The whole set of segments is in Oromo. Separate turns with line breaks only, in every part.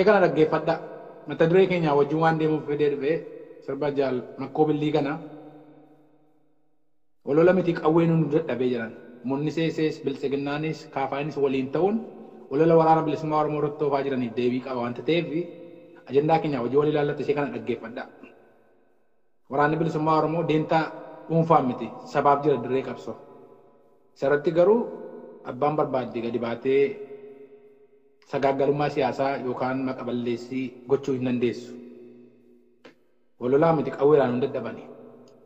Ishee kana dhaggeeffadha. Mata duree keenya wajjin waan deemuuf fedee dhufee sirba jaal makkoo billii kana walola miti qawwee nuun dadhabee jiran. Munni seesees bilisiginnaanis kaafaanis waliin ta'uun walola waraana bilisummaa Oromoo irratti oofaa jiraniif deebii qaba wanta ta'eef ajandaa keenya wajjin wal ilaallatu ishee kana dhaggeeffadha. Waraanni bilisummaa Oromoo deentaa dhuunfaa miti sabaaf jira dirree qabsoo. Sarratti garuu abbaan barbaadde gadi baatee sagaagalummaa siyaasaa yookaan maqa balleessii gochuu hin dandeessu. Walolaa miti qawweedhaan hin dadhabani.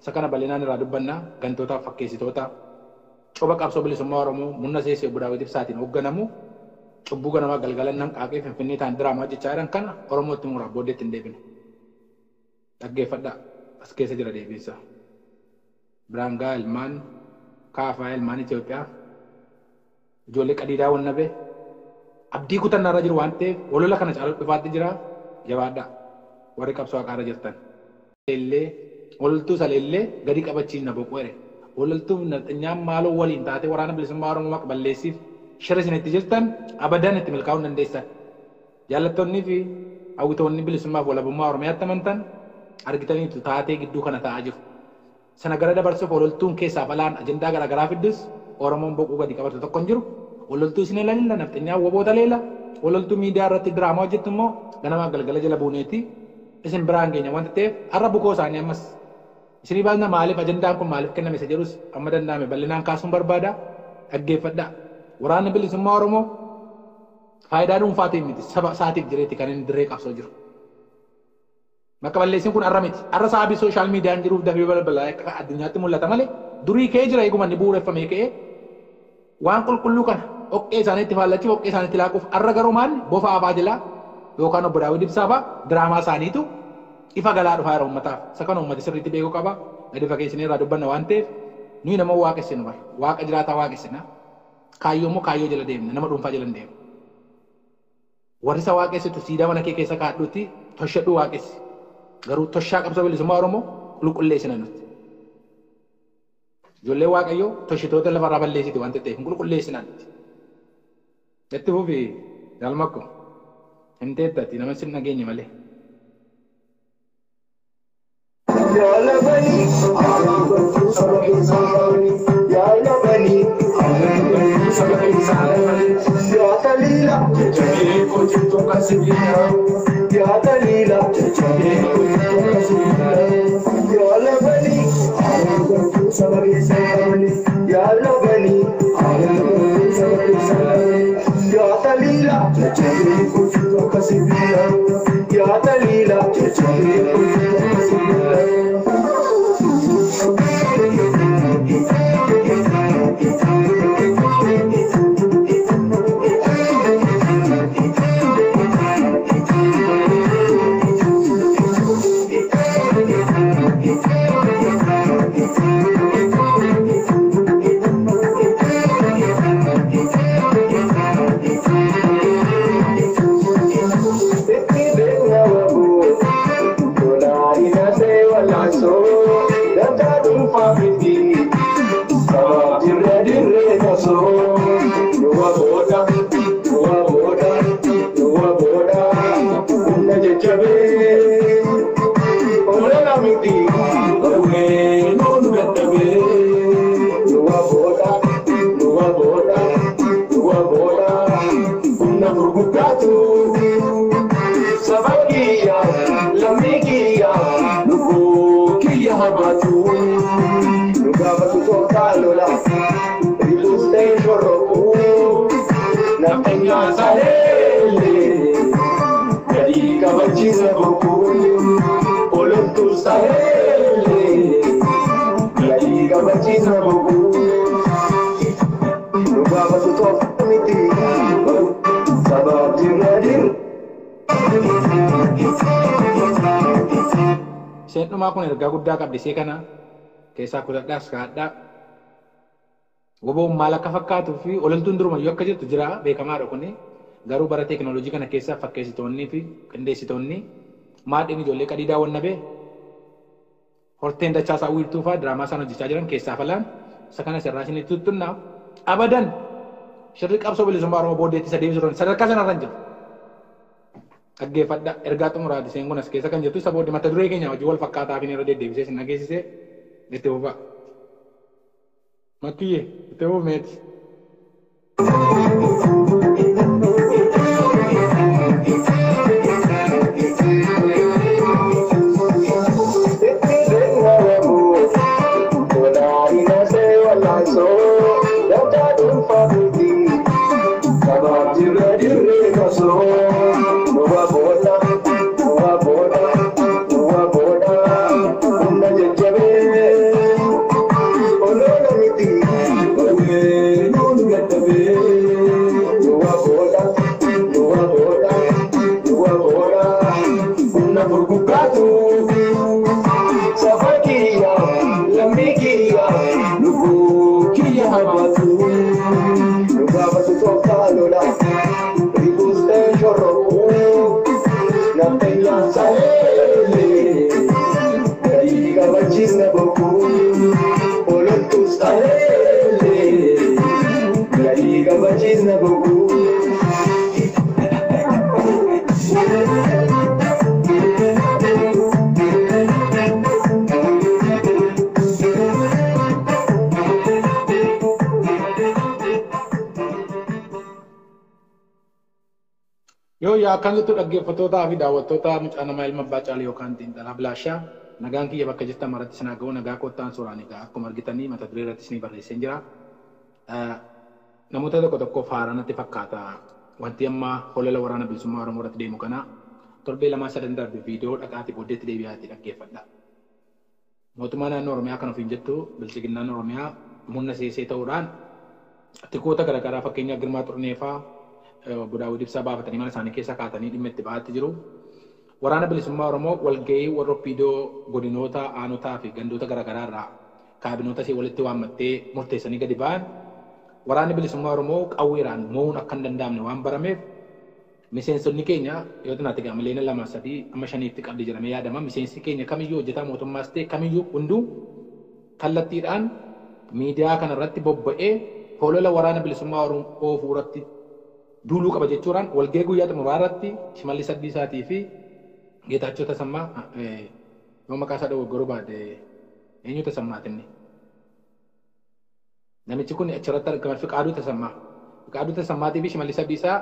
Isa kana bal'inaan irraa dubbannaa gantootaaf fakkeessitoota coba qabsoo bilisummaa Oromoo munna seesee obbo Daawit Ibsaatiin hoogganamu cubbuu ganamaa galgalan nan qaaqee Finfinnee ta'an diraamaa jechaa jiran kana Oromootti muraaf booddeetti hin deebinu. Dhaggeeffadhaa as keessa jira deebiinsa. Biraangaa ilmaan kaafaa ilmaan Itoophiyaa ijoollee qadiidaa wannabee abdii kutannaarra jiru waan ta'eef walola kana caalaa dhufaatti jira jabaadhaa warri qabsoo haqaarra jirtan. Waloltuu saleellee gadi qabachiisna boqoore. Waloltuu nyaam maaloo waliin taate waraana bilisummaa Oromoo maqa balleessiif shira isin itti jirtan abadan itti milkaa'uu hin dandeessan. Jaallattoonnii fi hawwitoonni bilisummaaf walabummaa Oromiyaatti amantan argitaniitu taatee gidduu kana ta'aa jiru. Sana gara dabarsuuf waloltuun keessaa balaan ajandaa garaagaraa fiddus Oromoon boquu gadi qabatu tokko hin jiru. Waloltuu isin ilaalilla nafxinyaa waboota leela. Waloltuu miidiyaa irratti diraamaa hojjettu immoo ganamaa galgala jala buuneeti. Isin biraan keenya wanta ta'eef har'a bukoo isaanii ammas isinii baasna maaliif ajandaan kun maaliif kenname isa jedhus amma danda'ame bal'inaan kaasuun barbaada. Dhaggeeffadhaa. Waraanni bilisummaa Oromoo faayidaa dhuunfaatiin miti saba isaatiif jireetti kan inni dirree qabsoo jiru. Makka balleessiin kun har'a miti. Har'a sababii sooshaal miidiyaan jiruuf dafee balbalaa akka addunyaatti mul'ata malee durii ka'ee jira eeguma inni bu'uureffamee ka'ee waan qulqulluu kana oqqee isaaniitti faallachuuf oqqee isaaniitti laaquuf har'a garuu maal bofa afaa jalaa yookaan obbo Daawit Ibsaa fa'aa diraamaa isaaniitu ifa galaa dhufaa jira uummataaf. Isa kana uummati sirriitti beekuu qaba. Gadi fageessinee irraa dubbanna waan ta'eef nuyi nama waaqessinu bara. Waaqa jiraataa waaqessina. Kaayyoo immoo kaayyoo jala deemna. Nama dhuunfaa jala hin deemnu. Warri isa waaqessitu siidaa mana kee keessa kaadhuutti toshadhuu waaqessi. Garuu toshaa qabsoo bilisummaa Oromoo qulqulleessina nuti. Ijoollee Waaqayyoo toshitoota lafarraa balleessiti waan ta'eef hin qulqulleessina nuti. Itti fufi jaalmakko hin teettatti nama sin nageenye malee. Isheen dhumaa kun ergaa guddaa qabdi. Ishee kana keessaa kutadhaas kaadhaa. Woboon maal akka fakkaatuu fi ololtuun durumayyuu akka jirtu jira beekamaadha kuni. Garuu bara teekinooloojii kana keessaa fakkeessitoonnii fi qindeessitoonni maadhiin ijoollee qadiidaa wannabee horteen dachaasaa wiirtuu fa'aa diraamaa isaan hojjechaa jiran keessaa falaan isa kana sirraa isinitti tuttunnaa abadan shirri qabsoo bilisummaa Oromoo booddeetti isa deebisuudhaan sadarkaa sanarra hin jiru. dhaggeeffadha ergaa xumuraati isheen kun as keessa kan jettu isa booddee mata duree keenya wajjin wal fakkaataa fi irra deddeebisee isin dhageessisee itti fufa. Makkiyyee itti fumeeti. Yoo yaa kan jettu dhaggeeffattootaa fi daawwattoota mucaa namaa ilma abbaa caalii yookaan xiinxalaa bilaashaa nagaan kiyya bakka jirtan maratti sinaa ga'u nagaa kottaan suuraan egaa akkuma argitanii mata duree irratti isinii barreessee jira. Namoota tokko tokko faara natti fakkaata wanti amma holola waraana bilisummaa Oromoo irratti deemu kana torbee lamaa sadan darbe viidiyoo dhaqaatii booddeetti deebi'aatii dhaggeeffadha. Mootummaa naannoo Oromiyaa kan ofiin jettu bilchiginnaan Oromiyaa humna seesee ta'uudhaan tikoota garaagaraa fakkeenyaaf Girmaa Xurneefaa Budaawud Ibsaa baafatanii mana isaanii keessa kaatanii dhimma itti ba'aatti jiru. Waraana bilisummaa Oromoo walgahii warra viidiyoo godinoota aanotaa fi gandoota garaagaraa irraa kaabinoota isii walitti waammattee murteessanii gadi ba'an waraanni bilisummaa Oromoo qawweeraan mo'uun akka hin danda'amne waan barameef miseensonni keenya yoo tanaatti gaamaleen 2-3-5 qabdi jedhamee yaadama. Miseensi keenya kamiyyuu hojjetaa mootummaas ta'e kamiyyuu hunduu kallattiidhaan miidiyaa kanarratti bobba'ee holola waraana bilisummaa Oromoo fuuratti duuluu qaba jechuudhaan walgahii guyyaa xumuraa irratti Shimallis Abdiisaatii fi Geetaachoo Tasammaa yoo maqaa isaa dogoggoruu baate eenyu Tasammaatinni. Namichi kun achirratti argaman Fiqaaduu Tasammaa. Fiqaaduu Tasammaatii fi Shimallis Abdiisaa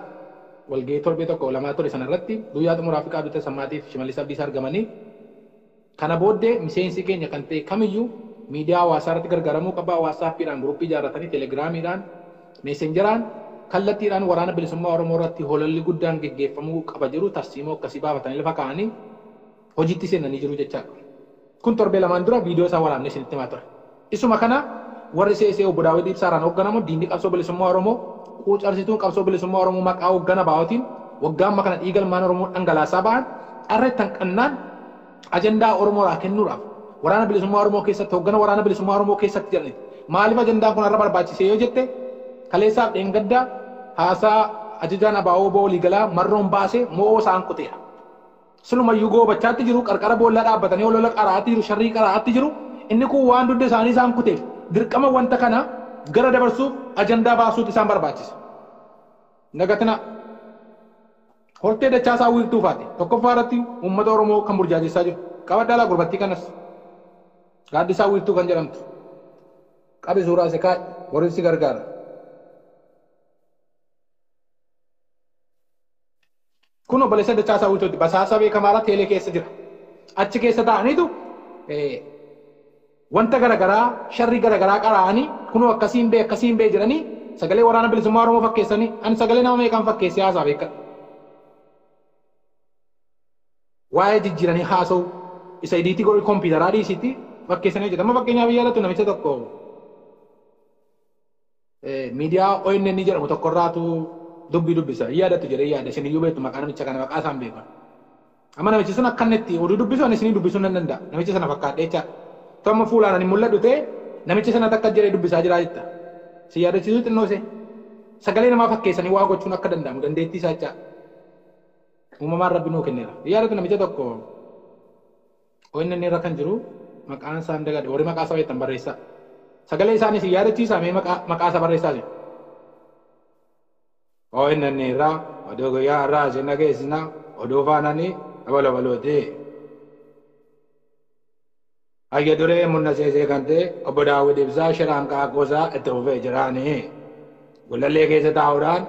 walgahii torbee tokko lamaa ture sanarratti guyyaa xumuraa Fiqaaduu Tasammaatii fi Shimallis Abdiisaa argamanii kana booddee miseensi keenya kan ta'e kamiyyuu miidiyaa hawaasaa irratti gargaaramuu qaba. Waasaappiidhaan guruppii ijaarratanii teelegiraamiidhaan meesenjeraan kallattiidhaan waraana bilisummaa Oromoo irratti holalli guddaan geggeeffamuu qaba jiru tarsiimoo akkasii baafatanii lafa kaa'anii hojiitti seenanii jiru jechaadha. Kun torbee lamaan dura viidiyoo isaa waraabnee isinitti himaa ture. Isuma kana warri seesee obbo Daawit Ibsaaraan hoogganamu diinni qabsoo bilisummaa Oromoo quucarsituun qabsoo bilisummaa Oromoo maqaa hooggana baa'otiin waggaa amma kana dhiiga ilmaan Oromoo dhangalaasaa ba'an dharreettan qannaan ajandaa Oromoodhaa kennuudhaaf waraana bilisummaa Oromoo keessatti hooggana waraana bilisummaa Oromoo keessatti jedhaniiti. Maaliif ajandaan kun har'a barbaachisee yoo jette kaleessaaf dheengaddaa haasaa ajajaan abaa'oo boolii galaa marroon baasee mo'oo isaan kuteera. Silumayyuu goobachaatti jiru qarqara boollaa dhaabbatanii holola qaraatti jiru sharrii qaraatti jiru inni kun waan dudda isaanii isaan kuteef dirqama wanta kana gara dabarsuuf ajandaa baasuutu isaan barbaachisa. Nagatina hortee dachaasaa wiirtuufaati tokkoffaa irratti uummata Oromoo kan burjaajessaa jiru qabadaalaa gurbattii kanas gaaddisaa wiirtuu kan jedhamtu qabi suuraa si kaa'e warri si gargaara. Kun obboleessa dachaasaa wiirtuutti basaasa beekamaadhaa teelee keessa jira. Achi keessa ta'aniitu wanta garaagaraa sharrii garaagaraa qaraa'anii kunoo akkasiin bee jedhanii sagalee waraana bilisummaa Oromoo fakkeessanii ani sagalee nama meeqaan fakkeessee haasaa beekadha. Waa'ee jijjiiranii haasa'u isa idiitii godhu kompiitaraa dhiisitti fakkeessanii jedhama. Fakkeenyaaf yaadatu namicha tokko miidiyaa ONN jedhamu tokkorraatu dubbii dubbisa yaadatu jedhee yaada isin iyyuu beektu maqaa namicha kana maqaa isaan beekan. Amma namichi sun akkanatti oduu dubbisu ani isinii dubbisuu nan danda'a. Namicha sana fakkaadhee jecha tomma fuulaan ani mul'adhu ta'e namicha sana takka jedhee dubbisaa jira jetta. Si yaadachiisuu xinnoo see sagalee namaa fakkeessanii waa gochuun akka danda'amu dandeettii isaa jecha uumamaan rabbi nuu kenneera. Yaadatu namicha tokko ONN irra kan jiru maqaan isaa hin dagadhe warri maqaa isaa beektan barreessaa. Sagalee isaanii si yaadachiisaa mee maqaa isaa barreessaa jiru. ONN irraa odoo guyyaa irraa jenna geessina oduu faananii abaloote. Ayya duree munna seesee kan ta'e obbo Daawwid Ibsaa shiraan qaaqoosaa itti fufee jiraanii. Gullallee keessa taa'uudhaan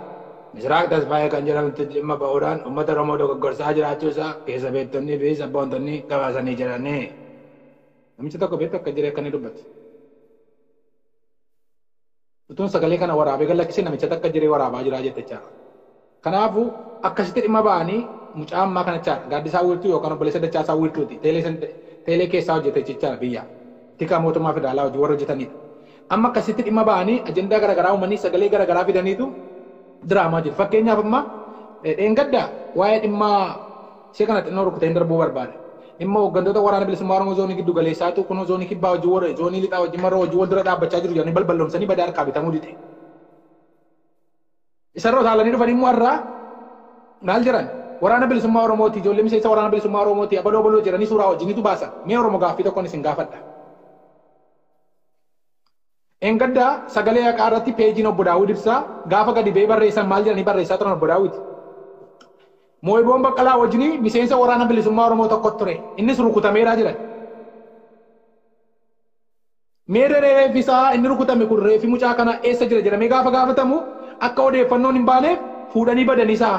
Misiraaq Tasfaayee kan jedhamtu dhimma ba'uudhaan uummata Oromoo dogoggorsaa jiraachuu isaa keessa beektonnii fi sabboontonni gabaasanii jiranii. Namichi tokko beektu akka jiree akkanii dubbatu. Utuun sagalee kana waraabee gallakkisee namicha takka jiree waraabaa jiraa jettechaa. Kanaafuu akkasitti dhimma ba'anii mucaa ammaa kanachaa gaaddisaa wiirtuu yookaan obboleessa dachaasaa wiirtuuti. Teelee keessaa hojjete jechaadha biyya. Tikaa mootummaa federaalaa hojii warra hojjetanidha. Amma akkasitti dhimma ba'anii ajandaa garaagaraa uumanii sagalee garaagaraa fidaniitu diraamaa jiru. Fakkeenyaaf amma dheengaddaa waa'ee dhimma ishee kana xinnoo rukuteen darbuu barbaada. Dhimma hooggantoota waraana bilisummaa Oromoo zoonii giddu galeessaatu kunoo zoonii kibbaa hojii warra zoonii lixaa hojii marra hojii wal dura dhaabbachaa jiru jedhanii balballoomsanii badaa harkaa bitamuu dide. Isarra utaalanii dhufan immoo har'aa maal jiran waraana bilisummaa Oromooti ijoollee miseensa waraana bilisummaa Oromooti abaloo jedhanii suuraa wajjinitu baasan. Mee Oromoo gaaffii tokkoon isin gaafadha. Engaddaa sagalee haqaa irratti peejiin obbo Daawwid Ibsaa gaafa gadi ba'ee barreessan maal jedhanii barreessaa turan obbo Daawwid. Moo'iboon Baqqalaa wajjinii miseensa waraana bilisummaa Oromoo tokko ture. Innis rukutameeraa jiran. Meerre reeffi isaa inni rukutame kun reeffi mucaa kana eessa jira jedhamee gaafa gaafatamu akka odeeffannoon hin baaneef fuudhanii badanii isaa.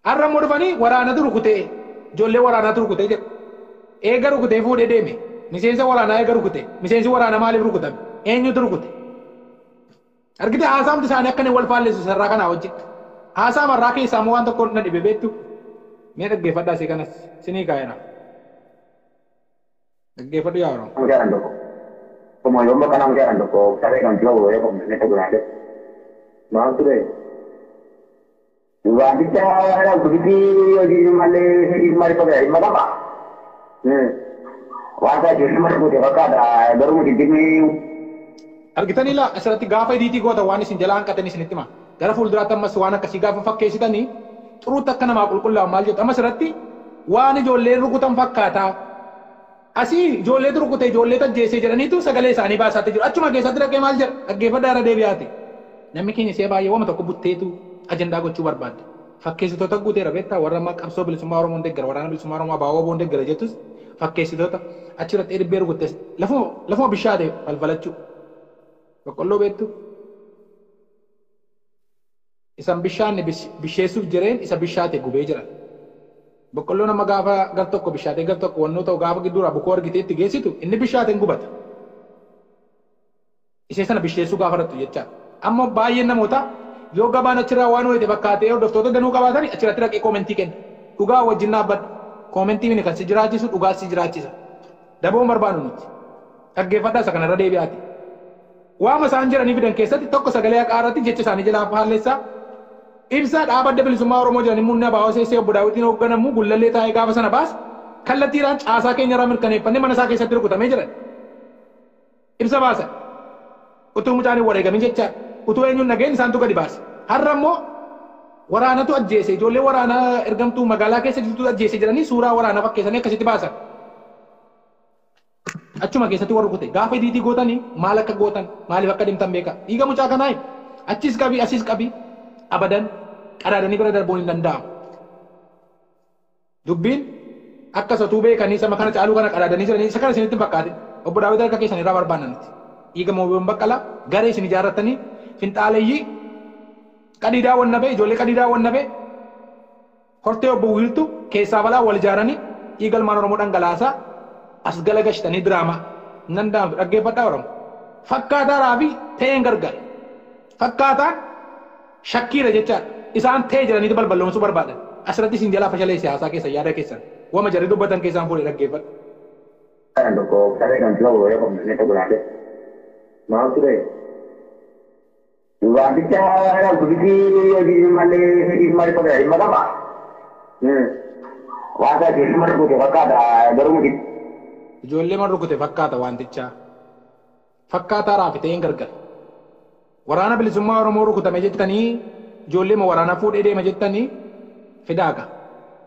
Har'a immoo dhufanii waraanatu rukutee ijoollee waraanaatu rukutee jedhu. Eega rukutee fuudhee deeme. Miseensa waraanaa eega rukute. Miseensi waraanaa maaliif rukutame? Eenyutu rukute? Argite haasaamti isaanii akka inni wal faalleessu sarara kanaa wajjin. Haasaama irraa keessaa waan tokko na dhibe beektu. Mee dhaggeeffadhaa isii kanas sinii kaa'eera. Dhaggeeffadhu yaa Oromoo.
Anggaran doko. Como yo me kan anggaran doko, sabe kan jowo ya kok nek gunane. Mau tuh deh. Dua bicara begitu di male di male pada mana pak? Wasa jadi mana pun dia ada baru di sini.
Argitan nila asirratti gaafa idiitii goota waan isin jalaan qatanii isinitti hima. Gara fuulduraatti ammas waan akkasii gaafa fakkeessitanii xuruutti akka namaa qulqullaa'u maal jedhu ammas irratti waan ijoolleen rukutan fakkaataa. Asii ijoolleetu rukute ijoolleetu ajjeesee jedhaniitu sagalee isaanii baasaatti jiru. Achuma keessatti dhaqee maal jedha dhaggeeffadhaa irra deebi'aati. Namni keenya see baay'ee wama tokko butteetu ajandaa gochuu barbaadde. Fakkeessitoota guuteera beektaa warra amma qabsoo bilisummaa Oromoo deeggara waraana bilisummaa Oromoo abaaboo boon deeggara jettus fakkeessitoota achirratti dhibbee rukuttes lafuma bishaate falfalachuu. Boqqolloo beektu. Isan bishaanni bisheessuuf jireen isa bishaate gubee jiran. Boqqolloo nama gaafa gar tokko bishaatee gar tokko wannoo ta'u gaafa gidduuraa bukoo argiteetti geessitu inni bishaateen gubata. Ishee sana bisheessuu gaafa irrattu jecha. Amma baay'een namoota yoo gabaan achirraa waan hojjete fakkaatee hordoftoota danuu qabaatan achirratti dhaqee koomentii kenna. Dhugaa wajjin dhaabbadhu. Koomentiin kan si jiraachisu dhugaa si jiraachisa. Daboon barbaadu nuti. Dhaggeeffadhaa isa kanarra deebi'aati. Waama isaan jedhanii fidan keessatti tokko sagalee haqaa irratti jecha isaanii jalaa haalleessaa. Ibsaa dhaabadda bilisummaa Oromoo jedhanii munna baa'oo seesee obbo Daawwitiin hoogganamu gullallee taa'ee gaafa sana baas kallattiidhaan caasaa keenya irraa mirkaneeffannee mana isaa keessatti rukutamee jiran. Ibsa baasa. Utuu mucaan hin wareegamin jecha utuu eenyuun nageen isaantu gadi baase. Har'a immoo waraanatu ajjeese ijoollee waraanaa ergamtuu magaalaa keessa jirtu ajjeese jedhanii suuraa waraanaa fakkeessanii akkasitti baasan. Achuma keessatti warra rukute gaafa idiitii gootanii maal akka gootan maaliif akka deemtan beeka. Dhiiga mucaa kanaa achis qabii asis qabii abadan qadaadanii bira darbuun hin danda'amu. Dubbiin akka sotuu beekanii sama kana caaluu kana qadaadanii jiranii isa kana isinitti fakkaate obbo Daawwit harka keessan irraa barbaannanitti. Dhiiga Moo'iboon Baqqalaa garee isin ijaarrattanii finxaaleeyyii qadiidaa wannabe ijoollee qadiidaa wannabe hortee obbo Wiirtuu keessaa balaa wal ijaaranii dhiiga ilmaan Oromoo dhangalaasaa as galagashtanii diraamaa nan daamtu dhaggeeffadhaa Oromoo. Fakkaataa fi ta'een gargar. Fakkaataan shakkiira jechaadha. Isaan ta'e jedhanii balballoomsuu barbaadan. Asirratti isin jalaa fashalee siyaasaa keessan yaada keessan. Wama jarri dubbatan keessaan fuudhee dhaggeeffadhu.
Kan tokko saree kan jowo ya kok nek gunane. Mau tuh deh. Dua bicara begitu di male pada mana pak? Wasa jadi mana pun dia ada baru mungkin.
Ijoollee man rukute fakkaata wantichaa. Fakkaataa raafitee hin gargar. Waraana bilisummaa Oromoo rukutame jettanii ijoollee ma waraana fuudhee deema jettanii fidaaga.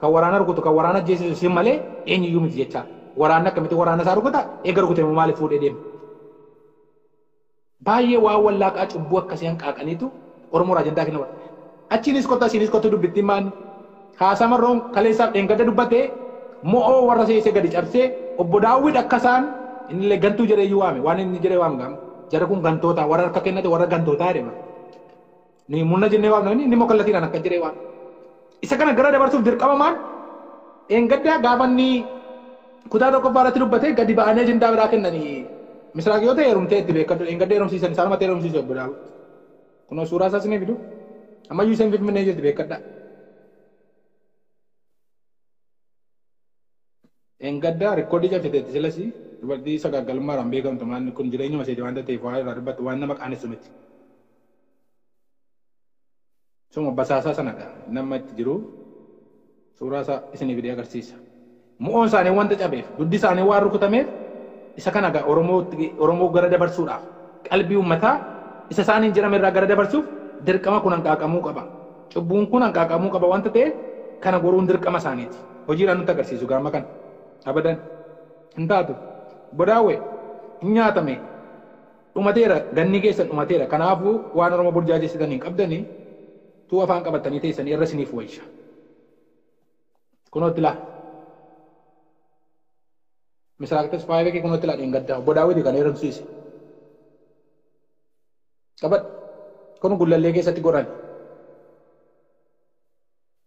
Kan waraana rukutu kan waraana ajjeesisu sin malee eenyuyyuu miti jechaa. Waraanni akkamitti waraana isaa rukuta eega rukutame maaliif fuudhee deema. Baay'ee waa wallaaqaa cubbuu akkasii hanqaaqaniitu Oromoo ajandaa kenna. Achiinis kottu asiinis kottu dubbittiin maanni. haasamarroon kaleessaaf dheengadda dubbatee mo'oo warra seesee gadi cabsee obbo Daawwid akkasaan innillee gantuu jedhee iyyuu waame waan inni jedhee waame gama jara kun gantoota warra harka kennate warra gantootaa jedhema ni munna jennee waamna inni immoo kallattiidhaan akka jedhee waame isa kana gara dabarsuuf dirqama maal dheengadda gaafa inni kutaa tokkoffaa irratti dubbatee gadi ba'anii ajandaa biraa kennanii misraaqiyoota heerumtee itti beekadhu dheengadda heerumsiisan isaanumatti heerumsiisu obbo Daawwid kunoo suuraa isaas ni fidu ammayyuu isaan finfinnee jirti beekadha. Engadda rekoodii cabsiteetti silas dubartii sagaagalummaadhaan beekamtu maanni kun jireenya maseeti waan ta'eef waa irraa dubbatu waan nama qaanessu miti. Suma basaasaa sanadha nama itti jiru suuraa isaa isinii fidee agarsiisa. Mu'oon isaanii wanta cabeef duddi isaanii waan rukutameef isa kana Oromoo gara dabarsuudhaaf qalbii uummataa isa isaaniin jedhame irraa gara dabarsuuf dirqama kun hanqaaqamuu qaba. Cubbuun kun hanqaaqamuu qaba wanta ta'eef kana goruun dirqama isaaniiti. Hojiidhaan nutti agarsiisu gaama kana. Abadan hin taatu bodaawwe hin nyaatame dhumateera ganni keessan dhumateera kanaafuu waan Oromoo burjaajessitan hin qabdanii tuu afaan qabatanii teessanii irra isiniif waysha kunootti laa misraaqtas faayee kee kunootti laa dheengaddaa bodaawweti kan heerumsiise qabad kun gullallee keessatti goran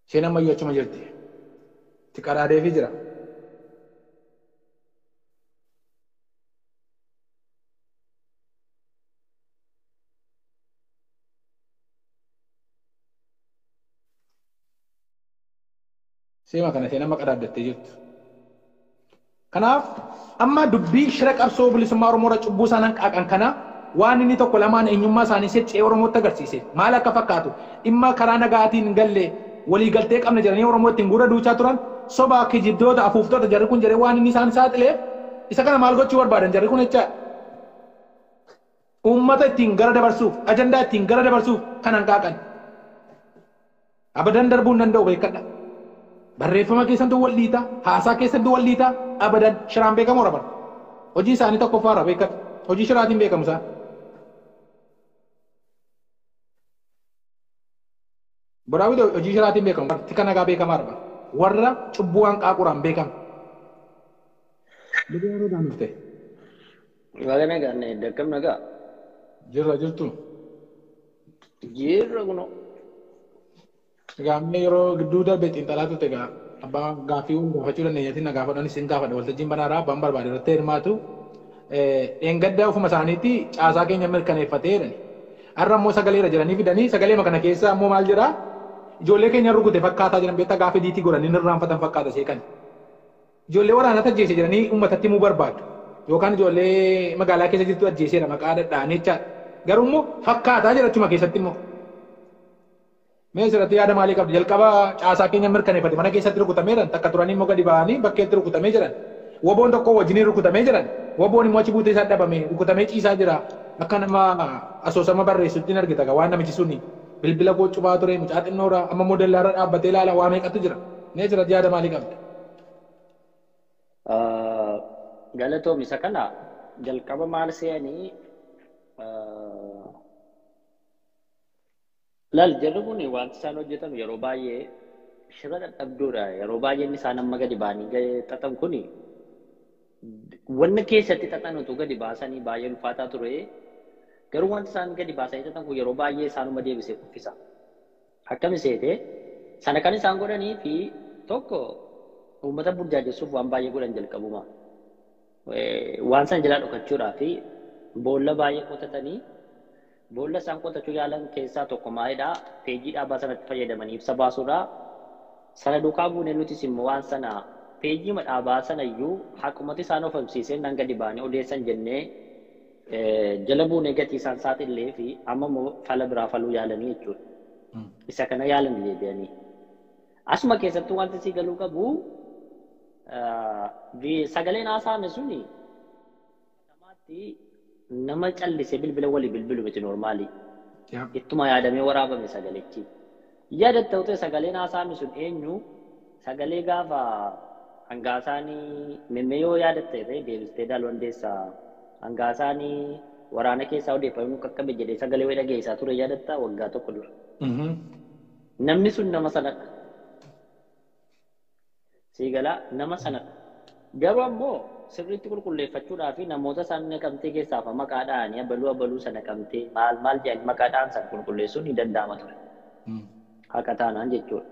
isheen ammayyuu achuma jirti itti qaraadeefii jira. Seema kana isheen amma qadaaddattee jirtu. Kanaaf amma dubbii shira qabsoo bilisummaa Oromoo irra cubbuu isaan hanqaaqan kana waan inni tokko lamaan eenyummaa isaanii seccee Oromootti agarsiise maal akka fakkaatu dhimma karaa nagaatiin hin galle walii galtee qabna jedhanii Oromoo ittiin gurra duuchaa turan sobaa kijibdoota afuuftoota jarri kun jedhee waan inni isaan saaxileef isa kana maal gochuu barbaadan jarri kun jecha uummata ittiin gara dabarsuuf ajandaa ittiin gara dabarsuuf kan hanqaaqan abadan darbuu hin danda'u beekadha. Barreeffama keessattuu wal dhiita, haasaa keessattuu wal dhiita, abadan shiraan beekamu raban. Hojii isaanii tokkoffaarra beekatu, hojii shiraatiin beekamu isaan. Bodaawwi hojii shiraatiin beekamu, tika nagaa beekamaa raban. Warra cubbuu hanqaaquraan beekamu. Lubbuu yeroo daanuu ta'e.
Waaqa nagaa dakkam nagaa.
Jirra jirtu.
Jirra kunoo.
Gaamne yeroo gidduu darbe xiinxalaa turte gaa abbaa gaaffii gaafachuu dandeenyatiin na gaafadhanis hin gaafadha waltajjiin banaaraa abbaan barbaade irratti hirmaatu dheengaddaa ofuma isaaniitti caasaa keenya mirkaneeffatee jedhani. Har'a immoo sagaleera jedhanii fidanii sagaleema kana keessa immoo maal jedhaa ijoollee keenya rukute fakkaataa jiran beektaa gaaffii diitii godhanii irraanfatan fakkaata seeqan. Ijoollee waraanatti ajjeese jedhanii uummatatti himuu barbaadu yookaan ijoollee magaalaa keessa jirtu ajjeeseera maqaa dhadhaanii jechaadha. Garuu immoo fakkaataa jira achuma keessatti immoo. Mee sirratti yaada maalii qabdi? Jalqaba caasaa keenya mirkaneeffate mana keessatti rukutamee jiran takka turanii immoo gadi ba'anii bakkeetti rukutamee jiran. Woboon tokko wajjiniin rukutamee jiran. Woboon immoo achi buutee isaa dhabame rukutamee ciisaa jira. Akka nama asoosama barreessutti hin argita waan namichi suni bilbila gochubaa ture mucaa xinnoora amma modellaarra dhaabbatee ilaala waa meeqatu jira. Mee sirratti yaada maalii qabdi?
Galatoom isa kana jalqaba maal se'anii Lal jarri kun wanti isaan hojjetan yeroo baay'ee shira dadhabduudha. Yeroo baay'een isaan amma gadi ba'anii xaxan kun wanna keessatti xaxanutu gadi baasanii baay'ee ulfaataa ture. Garuu wanti isaan gadi baasanii xaxan kun yeroo baay'ee isaanuma deebisee kuffisa. Akkami seete sana kan isaan godhanii fi tokko uummata burjaajessuuf waan baay'ee godhan jalqabuma. Waan san jalaa dhokachuudhaa fi boolla baay'ee qotatanii boolla isaan qotachuu yaalan keessaa tokko maalidhaa peejii dhaabaa sanatti fayyadamanii ibsa baasuudhaa sana duukaa buunee nutis immoo waan sana peejii dhaabaa sana iyyuu haqumatti isaan of hobsiisee nan gadi baanii odeessan jennee jala buunee gatii isaan saaxillee fi amma immoo fala biraa faluu yaalanii jechuudha. Isa kana yaalanii deebi'anii. Asuma keessattuu wanti sii galuu qabu sagaleen haasa'ame suni nama callisee bilbila walii bilbilu miti normaalii. Ittuma yaadamee waraabame sagalechi. Yaadatta ta'e sagaleen haasa'ame sun eenyu sagalee gaafa hangaasaanii memmeeyoo yaadatta ta'e deebistee daalwandeessaa hangaasaanii waraana keessaa odeeffannoo qaqqabe jedhee sagalee dhageessaa ture yaadatta waggaa tokko dura. Namni sun nama sanadha. Siigala nama sana garuu ammoo sirriitti qulqulleeffachuudhaa fi namoota isaan naqamtee keessaaf maqaadhaan baluu sana qabtee maal jedhan maqaadhaan sana qulqulleessuun ni danda'ama ture. Haqa taanaan jechuudha.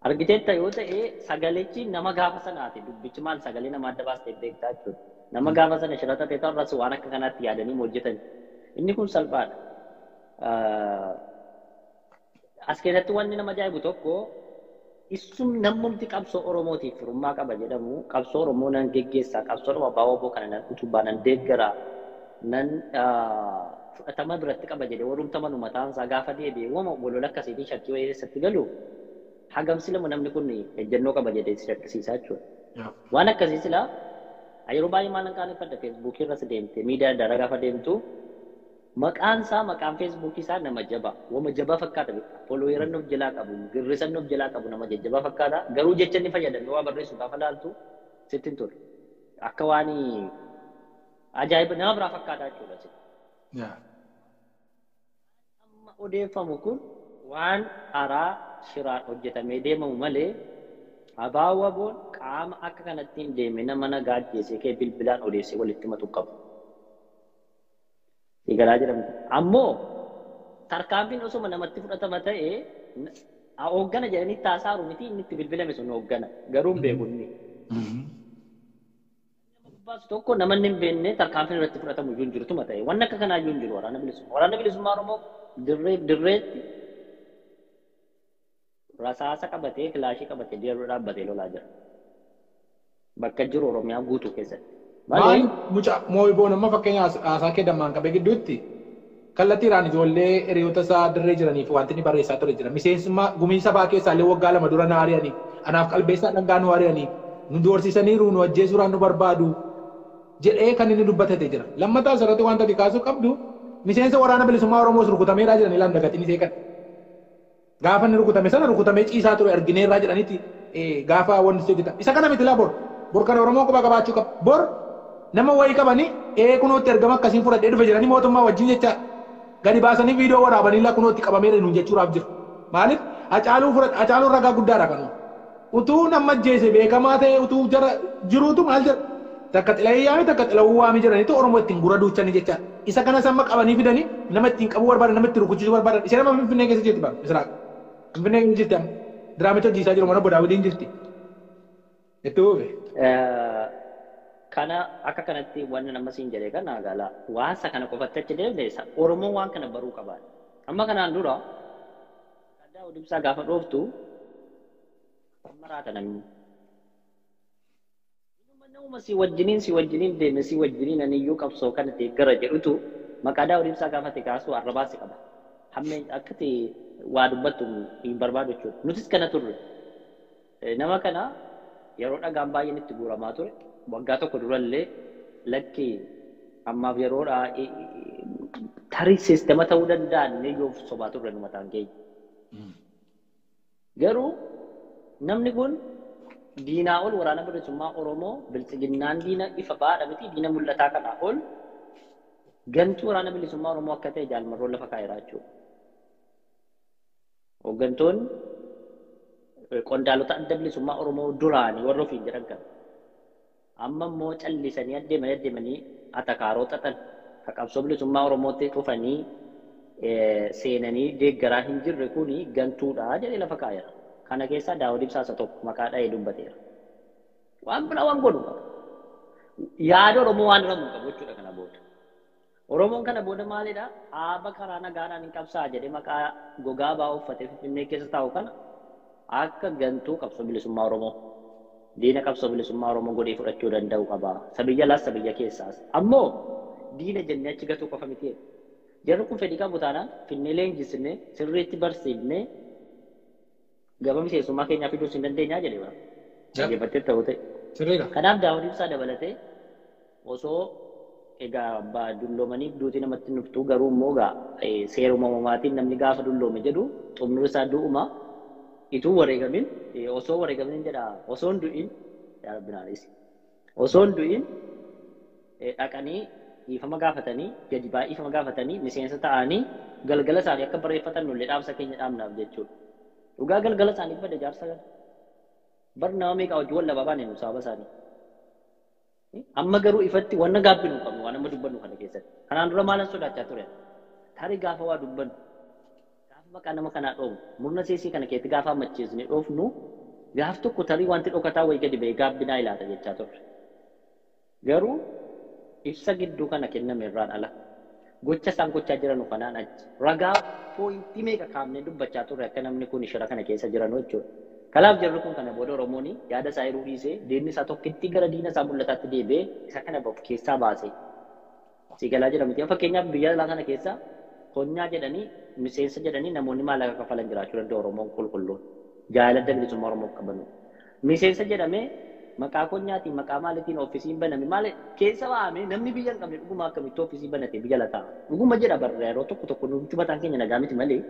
Argiteetta yoo ta'e sagalichi nama gaafa sanaati dubbichi maal sagalee nama adda baastee beektaa jechuudha. Nama gaafa sana shirata ta'e irratti waan akka kanaatti yaadanii hojjetan. Inni kun salphaadha. As keessatti wanni nama ajaa'ibu tokko isum namumti qabsoo Oromootiif firummaa qaba jedhamu qabsoo Oromoo nan geggeessaa qabsoo Oromoo baawoo kana nan utubaa nan deeggaraa nan fudhatama biratti qaba jedhee warrumtama mataan isaa gaafa deebi'ee wama walola akkasiitii shakkii wayii keessatti galu hagamsi lama namni kun ejjennoo qaba jedhee shakkisiisaa jechuudha. Waan akkasii silaa yeroo baay'ee maal qaaneffadha feesbuukii irras deemte miidiyaa adda addaa gaafa deemtu maqaan feesbuukii isaa nama jaba wama jaba fakkaata folooyeran of jalaa qabu girrisan of jalaa qabu nama jajjaba fakkaata garuu jecha inni fayyadamee waa barreessu gaafa laaltu sittin ture akka waan ajaa'iba nama biraa fakkaataa jechuudha. Amma odeeffamu kun waan haaraa shiraan hojjetamee deemamu malee abaawaboon qaama akka kanatti hin deemne nama nagaa ajjeesee kee bilbilaan odeessee walitti himatu qabu. Egalaa jedhamtu. Ammoo tarkaanfiin osuma namatti fudhatama ta'ee hooggana jedhanii taasaaru miti inni itti bilbilame sun hooggana garuu hin beeku inni. Tokko namanni hin beekne tarkaanfiin irratti fudhatamu iyyuu hin jirtuma ta'e waan akka kanaa iyyuu hin jiru waraana bilisummaa. Waraana bilisummaa Oromoo dirreetti rasaasa qabatee kilaashii qabatee deemuu dhaabbatee lolaa jira. Bakka jiru Oromiyaa guutuu keessatti.
Maal mucaa moo'iboon amma fakkeenya haasaa kee dammaan qabee gidduutti kallattiidhaan ijoollee hiriyoota isaa dirree jiraniif wanti inni barreessaa ture jira. Miseensummaa gumii sabaa keessaa illee waggaa 2 dura na ari'anii anaaf qalbeessaa dhangaa nu ari'anii nu doorsisaniiru nu ajjeesuudhaan nu barbaadu jedhee kan inni dubbatate jira. Lammataa asirratti wanta kaasuu qabdu miseensa waraana bilisummaa Oromoos rukutameedhaa jiran ilaan dagatiin isee kan. Gaafa inni rukutame sana rukutamee ciisaa ture argineerraa jedhanitti gaafa wanti hojjetan. Isa kana miti laa bor kan Oromoo quba qabaachuu qaba. Bor nama wayii qabanii kunootti ergama akkasiin fudhadhee dhufe jedhanii mootummaa wajjin jecha gadi baasanii viidiyoo waraabanii laa kunootti qabameera nuun jechuudhaaf jiru. Maaliif Hacaaluun ragaa guddaadha kan utuu nama ajjeese beekamaa ta'e utuu jara jiruutu maal jira takka xilayyaami takka xilawwaami jedhaniitu Oromoo ittiin gura duuchanii jecha isa kanas amma qabanii fidanii nama ittiin qabuu barbaadan nama ittiin rukuchisuu barbaadan isa nama Finfinnee keessa jirti bara Misraaq Finfinnee keessa jirti amma diraamicha hojjiisaa jiru mana Bodaawwidiin jirti. Itti uufe.
Kana akka kanatti wanni nama siin jedhee kana gala waasa kana qofatti achi deemne Oromoon waan kana baruu qaba. Amma kanaan dura adda odibsaa gaafa dhooftu maraata namni. Nama si wajjiniin deeme si wajjiniin aniyyuu qabsoo kana deeggara jedhutu maqaa odibsaa gaafate kaasuu arrabaasi qaba. Hammeen akkati waa dubbattu hin barbaadu jechuudha. Nutis kana turre. Nama kana yeroo dhagaan baay'een itti guuramaa ture. Waggaa tokko durallee lakki ammaaf yeroodhaa tarii siistema ta'uu danda'an yoo sobaa turre nu mataan keenya. Garuu namni kun diinaa ol waraana bilisummaa Oromoo bilchiginnaan diina ifa baadha miti diina mul'ataa kanaa ol gantuu waraana bilisummaa Oromoo akka ta'e jaalmarroo lafa kaa'eeraa jechuudha. Hooggantoonni qondaalota adda bilisummaa Oromoo duraanii warra ofiin jedhan kana. Amma immoo callisanii adeemanii atakaaroo xaxan ka qabsoo bilisummaa Oromootti dhufanii seenanii deeggaraa hin jirre kuni gantuudha jedhee lafa kaa'eera. Kana keessaa Daawud Ibsaa isa tokko maqaa dha'ee dubbateera. Waan biraa waan godhu qaba. Yaada Oromoo waan ramu qabu jechuudha kana booda. Oromoon kana booda maalidha? Aaba karaa nagaadhaan hin qabsaa jedhee maqaa gogaa ba'aa uffatee Finfinnee keessa taa'u kana akka gantuu qabsoo bilisummaa Oromoo. Diina qabsoo bilisummaa Oromoo godhee fudhachuu danda'u qaba. Sabiyya laas sabiyya keessaas. Ammoo diina jennee achi gatuu qofa miti. Jarri kun fedhii qabu taanaan Finfinnee leenjisnee sirriitti barsiifnee gaba miseensummaa keenyaa fiduus hin dandeenyaa jedhee bara. Dhaggeeffattee ta'uu ta'e. Kanaaf Daawud Ibsaa dabalatee osoo egaa dulloomaniif duutii namatti nuftuu garuu immoo seeruma uumamaatiin namni gaafa dulloome jedhu xumurri isaa du'uma. Itu wareegamin osoo wareegamin jedha osoo hin du'in yaa rabbinaanis osoo hin du'in dhaqanii dhiifama gaafatanii gadi ba'aa dhiifama gaafatanii miseensa ta'anii galgala isaanii akka barreeffatan nullee dhaamsa keenya dhaamnaaf jechuudha. Dhugaa galgala isaaniif bada jaarsa gala. Barnaa meeqa hojii wal lafaa baane sababa isaanii. Amma garuu ifatti wanna gaabbinu qabnu waan amma dubbannu kana keessatti. Kanaan dura maalan sodaachaa ture. Tarii gaafa waa dubbannu. Gaafa maqaa nama kanaa dhoofnu. Murna seesii kana keessatti gaafa macheessine dhoofnu gaaf tokko tarii wanti dhokataa wayii gadi ba'ee gaabbinaa ilaata jechaa turre. Garuu ibsa gidduu kana kenname irraan ala. Gocha isaan gochaa jiran kanaan achi. Ragaa pooyintii meeqa kaafnee dubbachaa turre akka namni kun shira kana keessa jiran jechuudha. Kalaaf jarri kun kana booda Oromoon yaada isaa hiruu dhiisee deemni isaa tokkitti gara diina isaa mul'ataatti deebi'ee isa kana keessaa baasee. Siigalaa jedhamuti. Fakkeenyaaf biyya alaa kana keessa qonnaa jedhanii miseensa jedhanii namoonni maallaqa kafalan jiraachuu danda'u Oromoon qulqulluun. Jaalala bilisummaa Oromoo qabanu. Miseensa jedhamee maqaa qonnaatiin maqaa maalitiin ofiisiin baname maali keessa waamee namni biyya hin qabne dhuguma akkamitti ofiisii banate biyya lataa. Dhuguma jedha barra yeroo tokko nuti mataan keenya nagaa miti malee.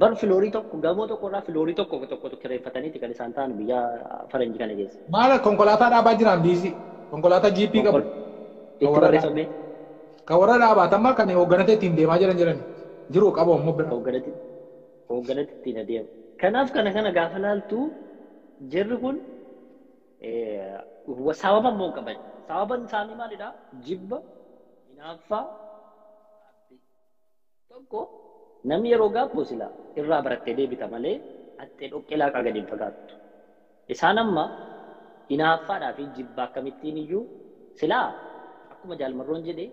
Bar filoorii tokko gamoo tokko irraa filoorii tokko kireeffataniiti kan isaan ta'an biyya faranjii kana keessa.
Maala konkolaataa dhaabaa jiran biisi konkolaataa jiippii qabu.
Itti barreeffamee.
Kan warra dhaabatamaa kan hoogganatee ittiin deemaa jiran jiru qabu ammoo bira.
Hoogganatee ittiin adeemu. Kanaaf kana gaafa laaltu jirri kun sababa immoo qaban. Sababan isaanii maalidhaa? Jibba, hinaaffaa, tokko. Namni yeroo gaabbu sila irraa barattee deebita malee attee dhoqqee laaqaa gadi hin fagaattu. Isaan amma hinaaffaadhaa fi jibba akkamittiin iyyuu silaa akkuma jaalmarroon jedhee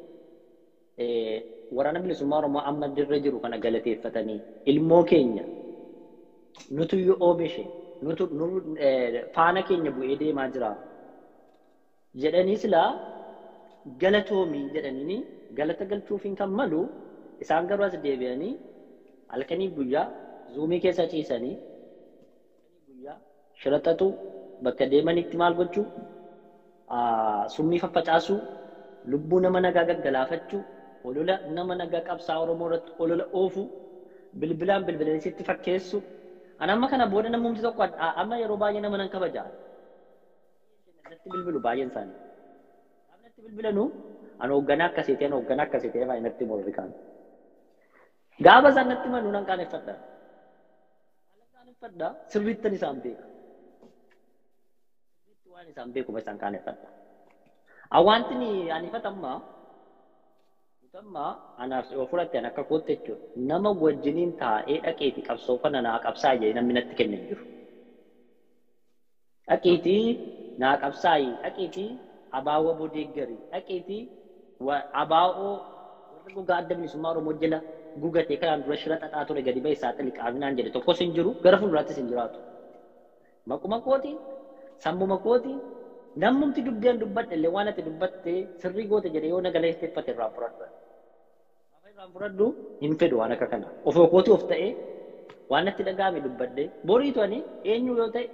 waraana bilisummaa Oromoo amma dirra jiru kana galateeffatanii ilmoo keenya nutu iyyuu oomishe nutu faana keenya bu'ee deemaa jira jedhanii silaa galatoomii jedhanii galata galchuufiin kan malu isaan garuu as deebi'anii halkanii guyyaa zuumii keessa ciisanii guyyaa shiraxatu bakka deemanitti maal gochuu summii faffacaasuu lubbuu nama nagaa gaggalaafachuu olola nama nagaa qabsaa Oromoo irratti olola oofuu bilbilanii sitti fakkeessu an amma kana booda namumti tokko amma yeroo baay'ee nama nan kabajaa natti bilbilu baay'een isaanii natti bilbilanu an hoogganaa akkasiitii baay'ee natti morrikaan. Gaafa isaan natti manu nan qaaneffadha. Sirriittan isaan beeka. Sirriitti waan isaan beekuma isaan qaaneffadha. Wanti ani fatammaa anaaf yoo fudhatte an akka kootte jechuudha. Nama wajjiniin taa'ee dhaqeeti qabsoo kana naa qabsaa jedhee namni natti kenne jiru. Dhaqeetii naa qabsaayii dhaqeetii abaawwa bodeeggarii dhaqeetii abaa'oo warra gogaa adda bilisummaa Oromoo jala gugatee kanaan dura shira xaxaa ture gadi ba'e saaxilii qaaminaan jedhe tokkos hin jiru gara fuulduraattis hin jiraatu. Maquma kootiin sammuma kootiin namumti dubdeen dubbadhe illee waan ati dubbatte sirrii goote jedhee yoo nagaleeffate irraa fudhadhu. Gaafa irraa fudhadhu hin fedhu waan akka kana. Ofoo kootii of ta'ee waan natti dhaga'ame dubbadhe boriitu ani eenyu yoo ta'e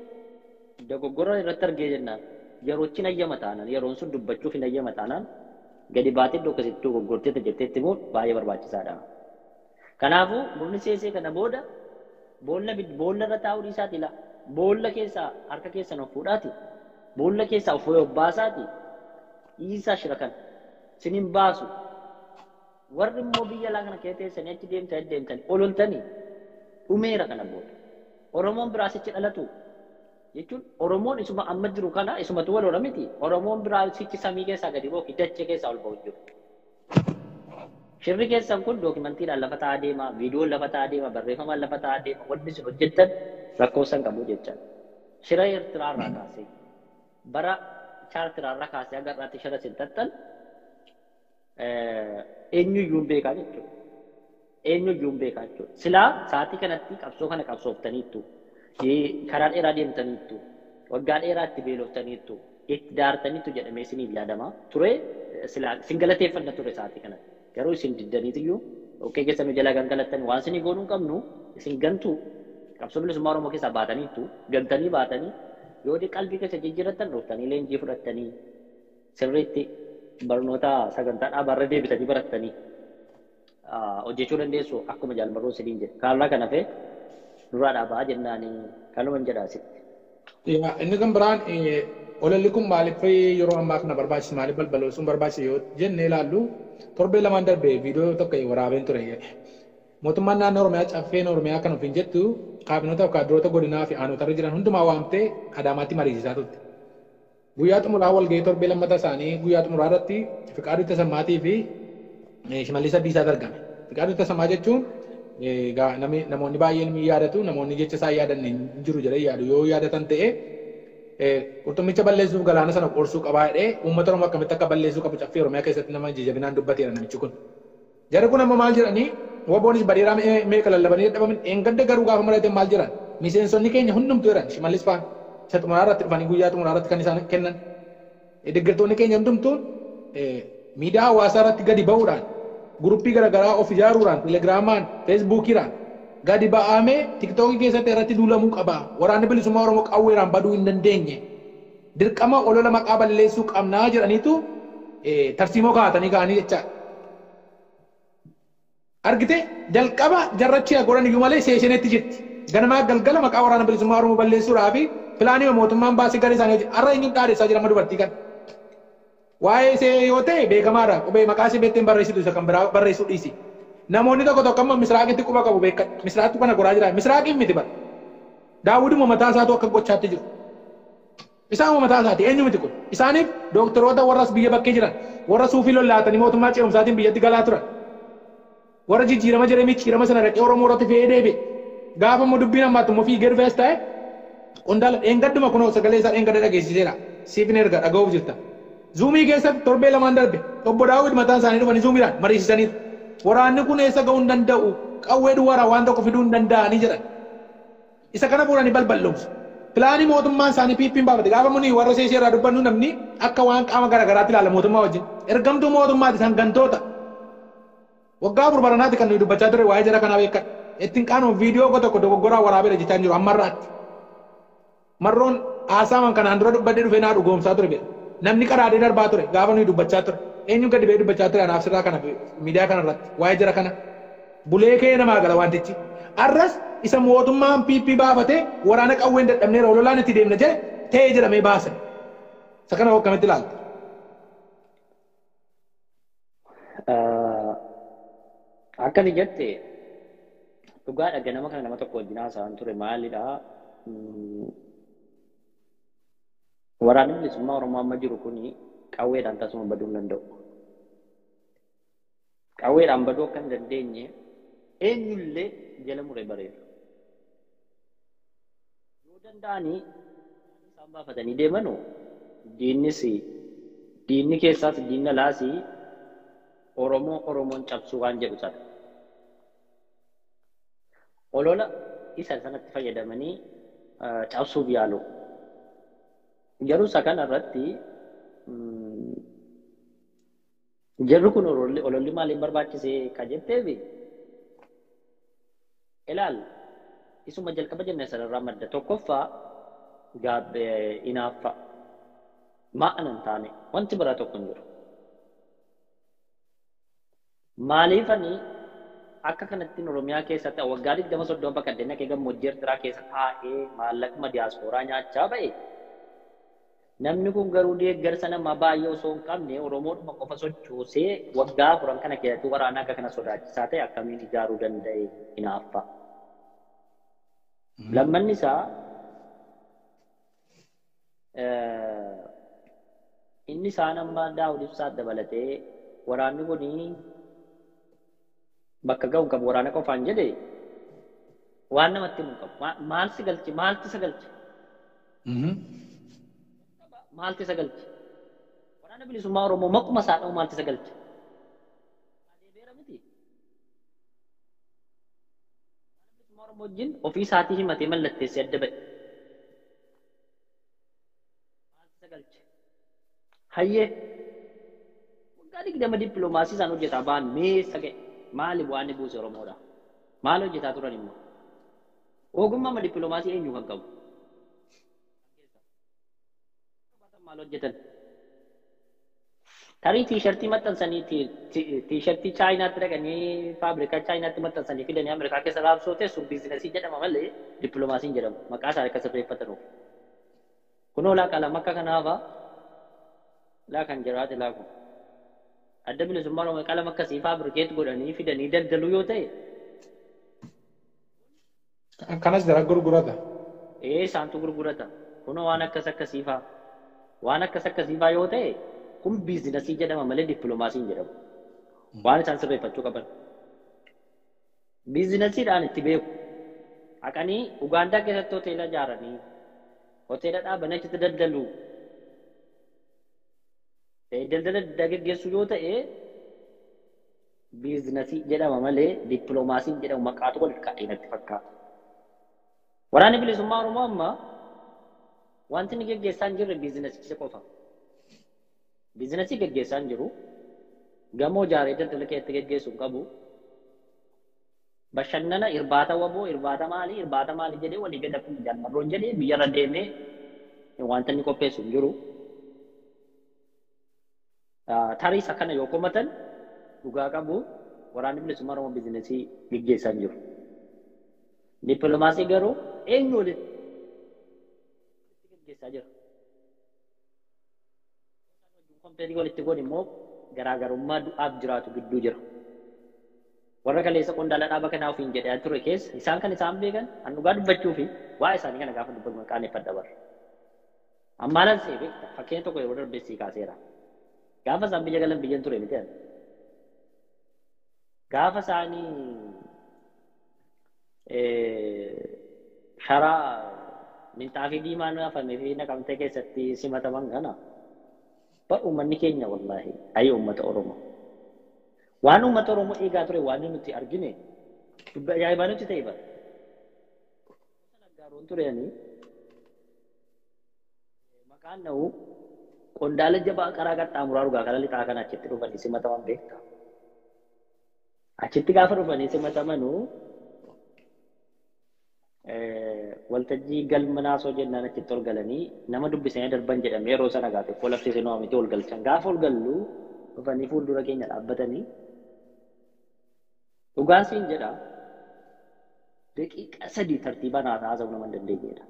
dogoggora irratti argee jennaan yeroochi nayyama taanaan yeroon sun dubbachuuf hin nayyama taanaan gadi baatee iddoo akkasitti dogoggorteetta jetteetti immoo baay'ee barbaachisaadha. Kanaafuu murni seesee kana booda boolla irra taa'uu dhiisaati laa boolla keessaa harka keessan of fuudhaati boolla keessaa of obbaasaati dhiisaa shira kana sinin baasu warri immoo biyya alaa kana keessa teessanii achi deemtanii ololtanii dhumeera kana booda Oromoon biraa sichi dhalatu jechuun Oromoon isuma amma jiru kana isumatu wal hora miti Oromoon biraa sichi samii keessaa gadi ba'u dachee keessaa ol ba'u jiru. Shirri keessan kun dookimantiidhaan lafa ta'aa deema, viidiyoon lafa ta'aa deema, barreeffamaan lafa ta'aa deema, wanti isin hojjettan lakkoofsan qabu jechaan. Shira Eertiraarraa kaasee bara Chaartiraarraa kaasee aga irraatti shira isin xaxxan eenyuyyuu hin beekaa jechuudha. Eenyuyyuu hin beekaa jechuudha. Silaa sa'aatii kanatti qabsoo kana qabsooftaniittu, karaa dheeraa deemtaniittu, waggaa dheeraa itti beeloftaniittu, itti daartaniittu jedhamee isiniif yaadama ture. Silaa isin galateeffanna ture sa'aatii kanatti. Garuu isin diddaniitiyyuu okkee keessa nu jala gangalattanii waan isinii goonuu hin qabnu isin gantuu qabsoo bilisummaa Oromoo keessaa baataniittu gantanii baatanii yoo qalbii keessa jijjiirrattan dhuftanii leenjii fudhattanii sirriitti barnoota sagantaa dhaabarra deebitanii barattanii hojjechuu dandeessu akkuma jaalmarroo siniin jedhe kaarraa kana fee duraa dhaabaa jennaanii kanuma hin jedhaasitti.
Inni kan biraan ololli kun maaliif yeroo ammaa kana barbaachisa maaliif balbaloo sun barbaachisa yoo jennee ilaallu torbee lamaan darbee viidiyoo tokko waraabeen ture. mootummaan naannoo Oromiyaa caffeen Oromiyaa kan ofiin jettu kaabinoota kaadiroota godinaa fi aanotarra jiran hundumaa waamtee Adaamaatti mariisisaa turte. Guyyaa xumuraa walgahii torbee lammata isaanii guyyaa xumuraa irratti Fiqaaduu Tasammaatii fi Shimallis Abdiisaatu argame. Fiqaaduu Tasammaa jechuun namoonni baay'een ni yaadatu, namoonni jecha isaa yaadanne hin jiru jedhee yaadu yoo yaadatan ta'e qurxummicha balleessuuf galaana sana qorsuu qabaa jedhee uummata Oromoo akkamitti akka balleessuu qabu caffee Oromiyaa keessatti nama jajjabinaan dubbateera namichi kun. Jarri kun amma maal jedhanii waboonis bareeraa meeqa lallabanii dadhabaman eengadda garuu gaafa marate maal jiran miseensonni keenya hundumtuu jiran Shimallis fa'aa isa xumuraa irratti dhufanii guyyaa xumuraa irratti kan isaan kennan. Deeggartoonni keenya hundumtuun miidiyaa hawaasaa irratti gadi ba'uudhaan guruppii garaagaraa of ijaaruudhaan telegiraamaan feesbuukiidhaan gadi ba'amee tiktookii keessatti irratti duulamuu qaba. Waraanni bilisummaa Oromoo qawweedhaan baduu hin dandeenye. Dirqama olola maqaa balleessuu qabnaa jedhaniitu tarsiimoo kaa'atanii ka'anii jechaadha. Argite jalqaba jarrachi godhan iyyuu malee seeshaneetti jirti. Ganamaa galgala maqaa waraana bilisummaa Oromoo balleessuudhaa fi pilaanii mootummaan baasii gara isaanii har'a eenyuun dhaadessaa jira dubartii kana. Waa'ee isee yoo ta'e beekamaadha. Qubee maqaa isee beekteen barreessitu isa kan biraa barreessuu dhiisi. Namoonni tokko tokko amma misraaqitti quba qabu beekan. Misraaqtu kana goraa jira. Misraaqiin miti bara. Daawuduma mataa isaatu akka gochaatti jiru. Isaan mataa isaati eenyu miti kun. Isaaniif dooktaroota warras biyya bakkee jiran warra suufii lollaatanii mootummaa ce'umsaatiin biyyatti galaa turan. Warra jijjiirama jedhee micciirama sana dhaqee Oromoo irratti fe'ee deebi'e. Gaafa immoo dubbiin ammaatti immoo fiigee fees ta'e qondaala dheengadduma kunoo sagalee isaa dheengadda dhageessiseera. Siifin erga dhaga'uuf jirta. Zuumii keessatti torbee lamaan darbe obbo Daawud mataan isaanii dhufanii zuumiidhaan mariisisaniiru. Waraanni kun eessa ga'uu hin danda'u qawwee duwwaadhaan waan tokko fiduu hin danda'anii jedhan. Isa kana fuudhanii balballoomsu. Pilaanii mootummaan isaanii piippiin baafate gaafa muni warra seesii irraa dubbannu namni akka waan qaama garaagaraatti ilaala mootummaa wajjin. Ergamtuu mootummaati isaan gantoota. Waggaa afur baranaatti kan nuyi dubbachaa ture waa'ee jara kanaa beekan. Ittiin qaanuun viidiyoo tokko dogoggoraa waraabee jechaa jiru ammarraatti. Marroon haasaaman kanaan dura dubbadhee dhufee naa dhugoomsaa ture beeku. Namni qaraadee darbaa ture gaafa nuyi dubbachaa ture. Eenyu gadi ba'ee dubbachaa ture anaaf sirraa kana miidiyaa kana irratti waa'ee jara kana. Bulee kee namaa gala wantichi. Arras isa mootummaan piippii baafatee waraana qawween dadhabneera ololaan itti deemna jedhe ta'ee jedhamee baasan. Isa kana akkamitti ilaalta?
Akkani jette dhugaadha ganama kana nama tokko wajjin haasa'an ture maalidha? Waraanni bilisummaa Oromoo amma jiru kuni qawweedhaan tasuma baduu hin danda'u. Qawweedhaan baduu akka hin dandeenye eenyullee jala muree bareera. Yoo danda'anii isaan baafatanii deemanu diinni keessaas diinni alaas Oromoon cabsuu waan jedhu sana. Olola isa sanatti fayyadamanii cabsuuf yaalu. Garuu isa kana irratti jarri kun ololli maaliif barbaachisee ka jetteefi ilaal isuma jalqaba jenne sanarraa madda tokkoffaa gaabbee inaaffa ma'anan taane wanti biraa tokko hin jiru. Maaliifanii akka kanattiin Oromiyaa keessatti waggaa 20 bakka addunyaa kee gammoojjii Eertiraa keessa taa'ee maallaquma diyaaspooraa nyaachaa ba'e. Namni kun garuu deeggarsa namaa baay'ee osoo hin qabne Oromoodhuma qofa sochoosee waggaa 4 kana keessatti waraana akka kana sodaachisaa ta'e akkamiin ijaaruu danda'e hinaaffa. Lammanni isaa inni isaan amma Daawud Ibsaa dabalatee waraanni kunii bakka ga'u qabu waraana qofaan jedhe waan namatti himu qabu. Maal si galche? Maalti isa galche? Maalti isa galche? Waraana bilisummaa Oromoo maquma isaa dha'u maalti isa galche? Adeebeera miti. Waraana bilisummaa Oromoo wajjin ofii isaatii himatee mallatteessee adda ba'e. Maalti isa galche? Hayyee waggaa 20 dippiloomaasii isaan hojjetaa ba'an meessa ga'e. Maali bu'aan buuse Oromoodha? Maal hojjetaa turan immoo? Ogummaa dippiloomaasii eenyu kan qabu? Maal hojjetan? Tarii tiishartii maxxansanii tiishartii Chaayinaatti dhaqanii faabrikaa Chaayinaatti maxxansanii fidanii Ameerikaa keessa raabsoo teessuun biizinasii jedhama malee dippiloomaasiin jedhamu. Maqaa isaa akka sirreeffatanuuf. Kunoo laaqa lama akka kanaafaa laakan jiraate laaku. Adda bilisummaa Oromoo qalama akkasii faabrikeetti godhanii fidanii daldaluu yoo ta'e
Akkanas dara gurgurata.
Isaantu gurgurata. Kun waan akkasiifaa. Waan akkasiifaa yoo ta'e kun biizinasii jedhama malee dippiloomaasii hin jedhamu. Waan isaan sirreeffachuu qaban. Biizinasiidhaan itti beeku. Haqanii Ugaandaa keessatti hoteela ijaaranii hoteela dhaabanii achitti daldalu. Daldala gaggeessu yoo ta'e biizinasii jedhama malee dippiloomaasiin jedhamu maqaatu wal qaxee natti fakkaata. Waraanni bilisummaa Oromoo amma wanti inni gaggeessaa hin jirre biizinasii qofa. Biizinasii gaggeessaa hin jiru. Gamoo ijaaree daldala keessatti gaggeessu hin qabu. Bashannana irbaata waboo irbaata maalii jedhee walii gad akkuma jaalmarroon jedhee biyyarra deemee wanta inni qopheessu hin jiru. Tarii isa kana yoo komatan dhugaa qabu waraanni bilisummaa Oromoo biizinasii gaggeessaa hin jiru. Dippiloomaasii garuu eenyu walitti gaggeessaa jira. Kompeetii walitti godhu immoo garaagarummaa du'aaf jiraatu gidduu jira. Warra kaleessa qondaala dhaaba kanaa ofiin jedhaa ture keessa isaan kan isaan beekan an dhugaa dubbachuu fi waa'ee isaanii kana gaafa dubbatu qaaneffadha bara. Ammaanan see beekta fakkeenya tokko yeroo darbeessii kaaseera. Gaafa isaan biyya galan biyyan ture miti. Gaafa isaanii sharaa minxaafii diimaan hafamee fi naqamtee keessatti simataman kana uummanni keenya wallaahi ayyi uummata Oromoo. Waan uummata Oromoo eegaa ture waan nuti argine ajaa'ibaa nuti ta'e bara. Gaaroon turanii maqaan na'u qondaala jabaa karaa qaxxaamuraa dhugaa kana lixaa kana achitti dhufanii simataman beekta. Achitti gaafa dhufanii simatamanuu waltajjii galmanaasoo jennaan achitti ol galanii nama dubbisanii darban jedhamee yeroo sana gaafate kolafsiisee nama miti ol galchan gaafa ol gallu dhufanii fuuldura keenya dhaabbatanii dhugaan siin jedha daqiiqa 3 tartiibaan haasa'uu nama hin dandeenyedha.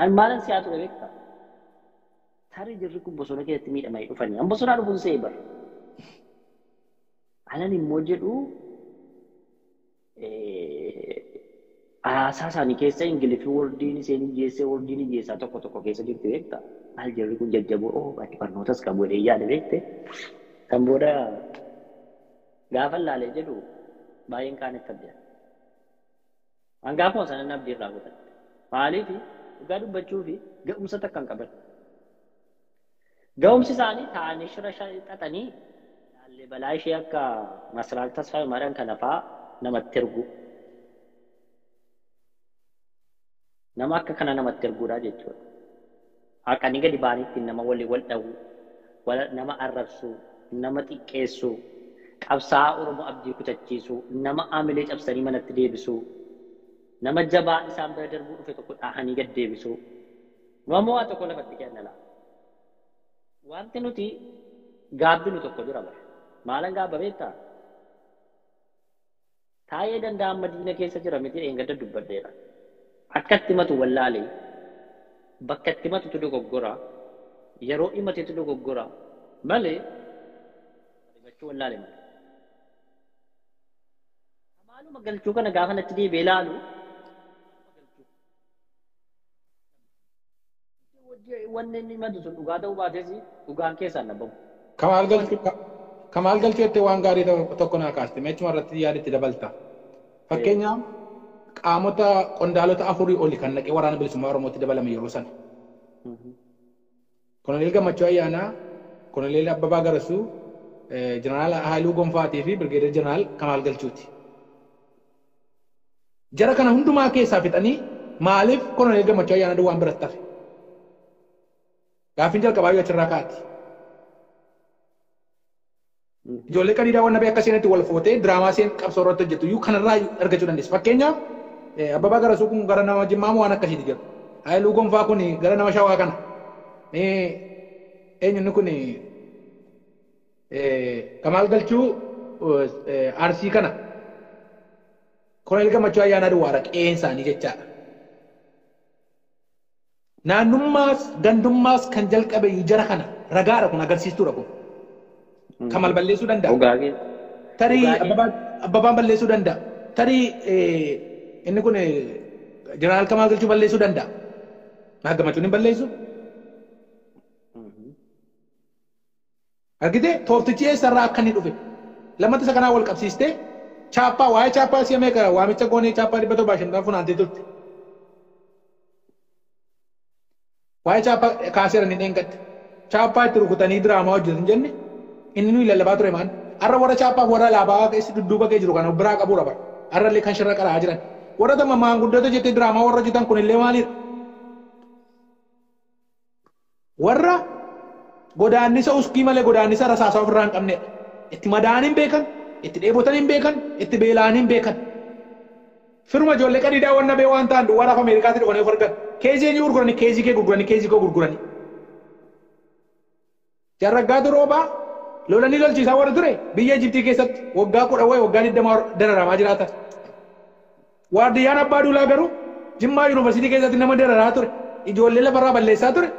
An maalan siyaa ture beekta tarii jirri kun bosona keessatti miidhamanii dhufanii an bosonaa dhufuun see bara. Anan immoo jedhu haasaa isaanii keessa ingiliffii wordiin isheen ijjeessee wordiin ijjeessaa tokko keessa jirti beekta. Maal jirri kun jajjaboo ati barnootas qabu jedhee yaada beekte. Kan booda gaafa laalee jedhu baay'een qaaneffadde. An gaafuma sana nabdii irraa godhatte. Maaliif dhugaa dubbachuu fi ga'umsa takka hin qaban. Ga'umsi isaanii taa'anii shira xaxanii laallee balaa ishee akka masraal tasfaa himaadhaan kana fa'aa namatti ergu. Nama akka kana namatti erguudha jechuudha. Haqanii gadi baaniitti nama walii wal dha'u, nama arrabsu, nama xiqqeessu, qabsaa'aa Oromoo abdii kutachiisu, nama aamilee cabsanii manatti deebisu, nama jabaa isaan bira darbuu dhufe tokko dhaahanii gad deebisu. Nama waa tokko lafatti kenna laa. Wanti nuti gaabbinu tokko jira bara. Maalan gaabba beektaa? Taa'ee danda'an Madiina keessa jira miti eeggadda dubbadheera. Akka itti matu wallaalee bakka itti matutu dogoggora yeroo himatetu dogoggora malee himachuu wallaalee malee. Maaluma galchuu kana gaafa natti deebi'ee ilaalu wanni inni himatu sun dhugaa ta'uu baates dhugaan keessaan nabamu.
Kamaal galcheettee waan gaarii tokko naa kaaste meechuma irratti yaaditti dabalta. Fakkeenyaaf qaamota qondaalota 4 oli kan naqee waraana bilisummaa Oromootti dabalame yeroo sana. Koloneel Gammachuu Ayyaanaa, Koloneel Abbabaa Garasuu, Jeneraal Haayiluu Gonfaatii fi Birgeedar Jeneraal Kamaal Galchuuti. Jara kana hundumaa keessaa fixanii maaliif Koloneel Gammachuu Ayyaanaa duwwaan biratti hafe? Gaaffiin jalqabaa yoo achirraa kaati. Ijoollee qadiidaa waan nabee akka seenatti wal footee diraamaa seen qabsoo irratti hojjetu iyyuu kanarraa argachuu dandeessu. Fakkeenyaaf Abbabaa Garasuu kun gara nama Jimmaa waan akkasiiti jedhu. Haayiluu Gonfaa kun gara nama Shawaa kana. Eenyuun kun Kamaal Galchuu Arsii kana. Koloneel Gammachuu Ayyaanaa duwwaadha qe'een isaanii jechaadha. Naannummaas gandummaas kan jalqabe jara kana ragaadha kun agarsiistuudha kun. Kamal balleessuu danda'a. Tarii Abbabaan balleessuu danda'a. tarii inni kun jeneraal Kamaa Galchuu balleessuu danda'a. Naa gammachuun hin balleessu. Argitee tooftichi eessarraa akka inni dhufe lamatti isa kanaa wal qabsiistee chaappaa waa'ee chaappaa si'a meeqa waamicha goonee chaappaa 750 funaantee turte. Waa'ee chaappaa kaaseeran hin eeggatte. Chaappaa itti rukutanii diraamaa hojjetan jenne inni nuyi lallabaa ture maan. Arra warra chaappaaf warra alaabaa keessi dudduuba kee jiru kana biraa qabuudha bara. Arra illee kan shirra qaraa jiran. Warra tamma maanguddoota jettee diraamaa warra hojjetan kun illee maalidha? Warra godaannisa uskii malee godaannisa rasaasaa ofirraa hin qabnedha. Itti madaa'an hin beekan, itti dheebotan hin beekan, itti beela'an hin beekan. Firuma ijoollee qadii daawwanna bee waan ta'an duwwaa lafa Ameerikaatti dhufanii of argan. Keezii eenyu gurguranii keezii kee gurguranii keezii koo gurguranii. Jarraggaatu roobaa lolanii lolchiisaa warra ture biyya Ijiptii keessatti waggaa 10 waggaa 20 dararamaa jiraatan. Waardiyyaan abbaa duulaa garuu Jimmaa Yuunivarsiitii keessatti nama dararaa ture. Ijoollee lafarraa balleessaa ture.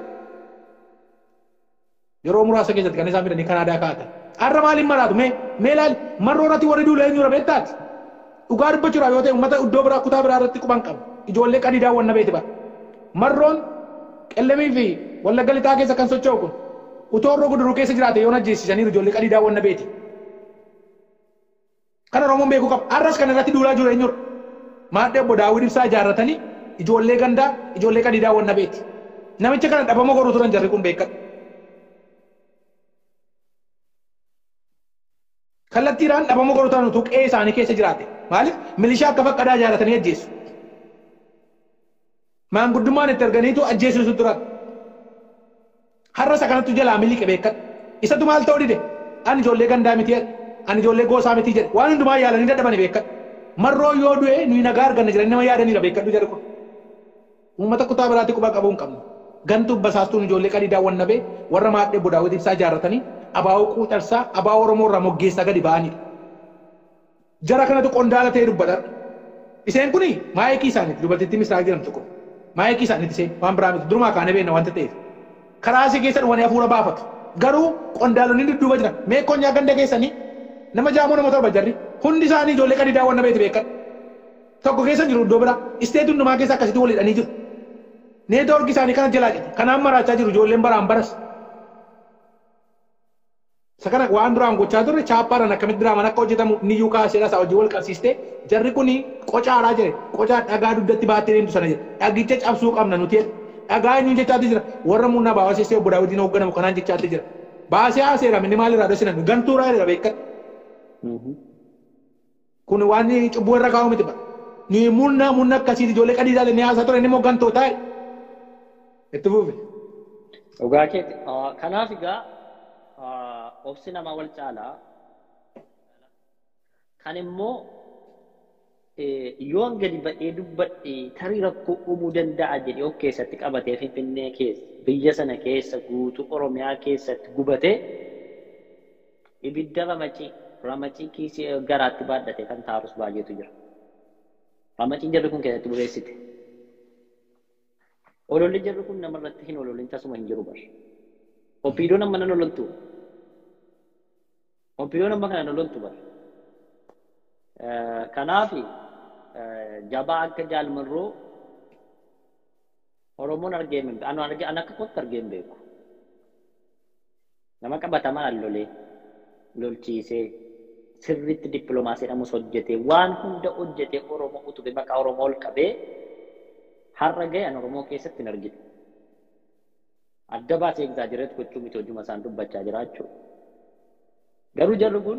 Yeroo muraasa keessatti kan isaan fidanii Kanaadaa kaa'atan. Har'a maaliin maraatu mee laali marroo irratti warri duula eenyu beektaati. Dhugaa dubbachuudhaaf yoo ta'e uummata iddoo biraa kutaa biraa irratti quban qabu. Ijoollee qadii daawwanna beeti bara. Marroon qellemii fi wallagga lixaa keessa kan socho'u kun utoo roga duruu keessa jiraate yoo najjeessisaniiru ijoollee qadii daawwanna beeti. Kana Oromoon beekuu qaba. Har'as kan irratti duulaa jiru eenyudha. Maadhee obbo Daawwid Ibsaa ijaarratanii ijoollee gandaa ijoollee qadii daawwanna beeti. Namicha kana dhabama godhu turan jarri kun beekadha. Kallattiidhaan dhabama godhu turan utuu qe'ee isaanii keessa jiraate. Maaliif milishaa akka faqqadaa ijaarratanii ajjeesu. Maanguddummaan itti arganiitu ajjeessu turan. Har'a isa kanattu jalaa miliqe beekadha. Isatu maal ta'uu dide? Ani ijoollee gandaa miti jedhe. Ani ijoollee goosaa miti jedhe. Waan hundumaa yaalanii dadhabani beekadha. Marroo yoo du'e nuyi nagaa arganna jedhanii nama yaadaniidha beekadhu jedhe kun. Uummata kutaa biraatti quba qabuu hin qabnu. Gantuu basaastuun ijoollee qadii daawwanna bee warra maadhee obbo Daawwid Ibsaa ijaarratanii abaa'oo quuxarsaa abaa'oo Oromoo irraa moggeessaa gadi ba'anidha. Jara kanatu qondaala ta'ee dubbata. Iseen kuni maayikii isaaniiti dubartittii misraa jedhamtu kun. Maayikii isaaniiti isheen waan biraa miti durumaa kaanee beekna wanta ta'eef. Karaa isii keessa dhufanii hafuura baafatu. Garuu qondaalonni dudduuba jiran meeqonyaa ganda keessanii nama jaamoo nama torba jarri hundi isaanii ijoollee qadii daawwanna beeti beekadha. Tokko keessa jiru iddoo biraa isteet hundumaa keessa akkasitti wal hidhanii jiru. Neetwoorkii isaanii kana jalaa jira. Kanaan maraachaa jiru ijoolleen baraan baras. Isa kana waan duraan gochaa turre chaappaadhaan akkamitti diraamaan akka hojjetamu niyyuu kaaseedha isaa hojii wal qabsiistee jarri kuni qocaadhaa jire qocaa dhagaa dugdatti baattee deemtu sana jira. Dhagicha cabsuu qabna nuti dhagaa eenyuun jechaatti jira warra munnaa baawasee obbo Daawwidiin hoogganamu kanaan jechaatti jira. Baasee haaseera minni maalirraa dosinan gantuuraa jira beekadha. Kun waan cubbuu irra kaa'u miti ba. Ni munna akkasiiti ijoollee qadii jaalle ni haasaa ture inni immoo gantoo taa'e. Itti fuufi.
Dhugaa keeti. Kanaaf egaa obsi namaa wal caalaa kan immoo yoon gadi ba'ee dubbadhe tarii rakkoo uumuu danda'a jedhee of keessatti qabatee Finfinnee keessa biyya sana keessa guutuu Oromiyaa keessatti gubatee ibidda ramacii kiisii garaatti baadhatee kan taarus baay'eetu jira. Ramaciin jarri kun keessatti buleessite. Ololli jarri kun namarratti hin ololin tasuma hin jiru bara. Opiidoo nama nan ololtu. Opiidoo nama kana ololtu bara. Kanaaf jabaa akka jaalmarroo Oromoon argee min an akka kootti argee hin beeku. Nama qabatamaan lolee lolchiisee sirriitti dippiloomaasii dhamus hojjetee waan hunda hojjetee Oromoo utubee maqaa Oromoo ol qabee har'a ga'e an Oromoo keessatti hin argine. Adda baasee egzaajireetu gochuu miti hojjuma isaan dubbachaa jiraachuu. Garuu jarri kun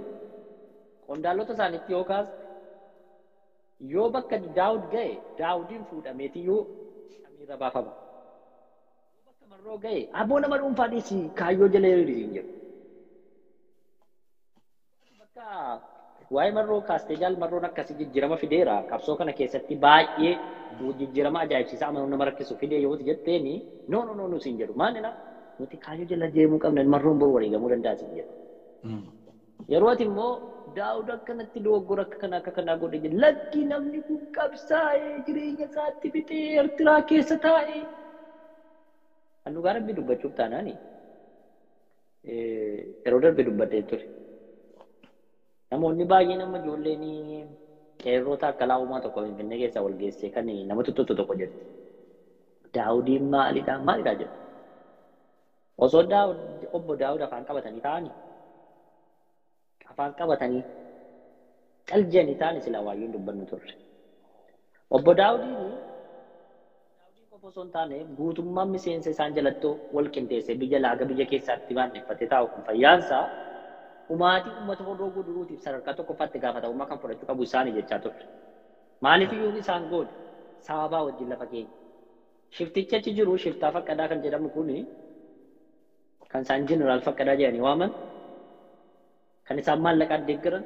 qondaalota isaaniitti yoo kaaste yoo bakka Daawud ga'e Daawudiin fuudhameetiyyuu samiirra baafama. Yoo bakka marroo ga'e aboo nama dhuunfaa dhiisii kaayyoo jala hiriiriin jedhu. Bakka waa'ee marroo kaastee jaal marroon akkasii jijjiirama fideera qabsoo kana keessatti baay'ee jijjiirama ajaa'ibsiisaa amanuu nama rakkisu fidee yoo jetteeni no siin jedhu maalina nuti kaayyoo jala deemuu qabna marroon boru wareegamuu danda'a siin jedhu. Yeroo ati immoo Daawud akkanatti dogoggora akka kanaa godhe jedhe lakki namni kun qabsaa'ee jireenya isaatti fixee Eertiraa keessa taa'ee. Kan dhugaa rabbi dubbachuuf taanaani yeroo darbe dubbadhee ture. Namoonni baay'ee nama ijoolleen qeerroota akka laa'umaa tokko Finfinnee keessa wal geessee kan nama tuttutu tokko jirti. Daawudiin maalidhaa jedhu. Osoo obbo Daawud afaan qabatanii taa'anii qaljanii taa'anii silaa waayyuun dubbannu turre. Obbo Daawudiin qofa osoo hin taane guutummaan miseensa isaan jalattoo wal qindeessee biyya laaga biyya keessaatti baanneeffatee taa'u kun fayyaansaa umaatii uummata horroo guduruutiif sadarkaa tokkoffaatti gaafatamummaa kan fudhachuu qabu isaanii jechaa turre. Maaliif iyyuu isaan goone sababaa wajjin lafa keenya. Shiftichi achi jiru shiftaa faqqadaa kan jedhamu kuni kan isaan jeneraal faqqadaa jedhanii waaman kan isaan maallaqaan deeggaran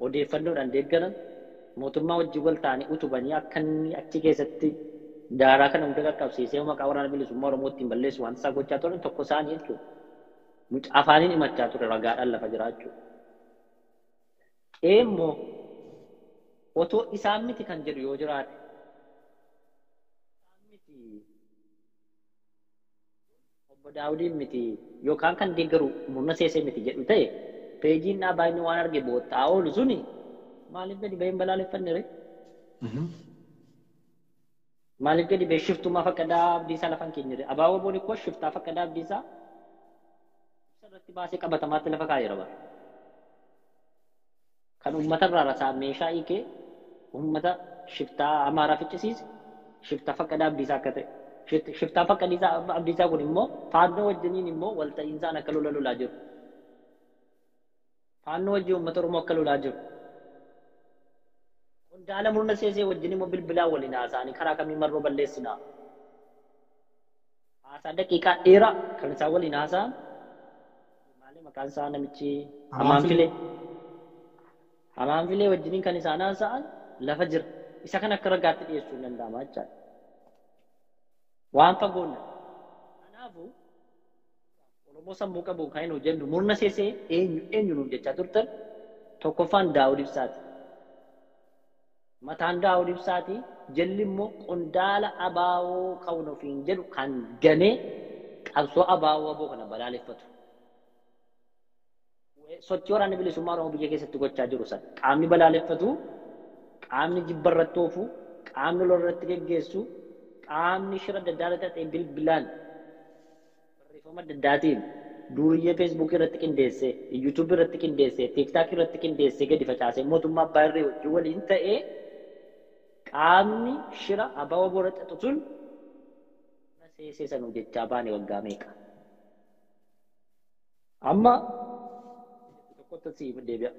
odeeffannoodhaan deeggaran mootummaa wajjin wal ta'anii utubanii akka inni achi keessatti daaraa kana hunda qaqqabsiisee maqaa waraana bilisummaa Oromoo ittiin balleessu waan isaa gochaa turan tokko isaanii jechuudha. Afaaniin himachaa ture ragaadhaan lafa jiraachuu. Eemmoo otoo isaan miti kan jedhu yoo jiraate obbo Daawudiin miti yookaan kan deeggaru murna seesee miti jedhu ta'e peejiin dhaabaa inni waan arge boottaa oolu suni maaliif gadi baheen balaaleffanne ree? Maaliif gadi bahee shiftummaa faqqadaa abdiisaa lafan keenya ree? Abaaboo booni koo shiftaa faqqadaa abdiisaa irratti baasee qabatamaatti lafa kaa'eera bara. Kan uummata irraa rasaa meeshaa hiikee uummata shiftaa amaaraa ficcisiise shiftaa faqqadaa abdiisaa akka ta'e. Shiftaa faqqadaa abdiisaa kun immoo faannoo wajjiniin immoo walta'iinsaan akka lolaa jiru. Faannoo wajjin uummata Oromoo akka lolaa jiru. Qondaala murna seesee wajjin immoo bilbilaan waliin haasa'anii karaa kamiin marroo balleessinaa. Haasaa daqiiqaa dheeraa kan isaan waliin haasa'an. Maali maqaan isaa namichi Amaanfilee wajjiniin kan isaan haasa'an lafa jira. Isa kan akka ragaatti dhiyeessuu hin danda'ama jechaadha. Waan fagoonna. Kanaafuu Oromoo sammuu qabu kan hin hojjennu murna seesee eenyu nuuf jechaa turtan tokkoffaan Daawud Ibsaati. Mataan Daawud Ibsaati jalli immoo qondaala abaawoo ka'uun ofiin jedhu kan ganee qabsoo abaawoo aboo kana balaaleffatu. Sochii waraana bilisummaa Oromoo biyya keessatti gochaa jiru sana qaamni balaaleffatu, qaamni jibba irratti oofu, qaamni lola irratti geggeessu, qaamni shira adda addaa ta'e bilbilaan barreeffama adda addaatiin duuriyyee feesbuukii irratti qindeessee, yuutuubii irratti qindeessee, tiiktaakii irratti qindeessee gadi facaasee mootummaa abbaa irree wajjin waliin ta'ee qaamni shira abaawoo boora xaxu sun seesee sanuu jechaa baane waggaa meeqa. Amma tokkotti siif deebi'a.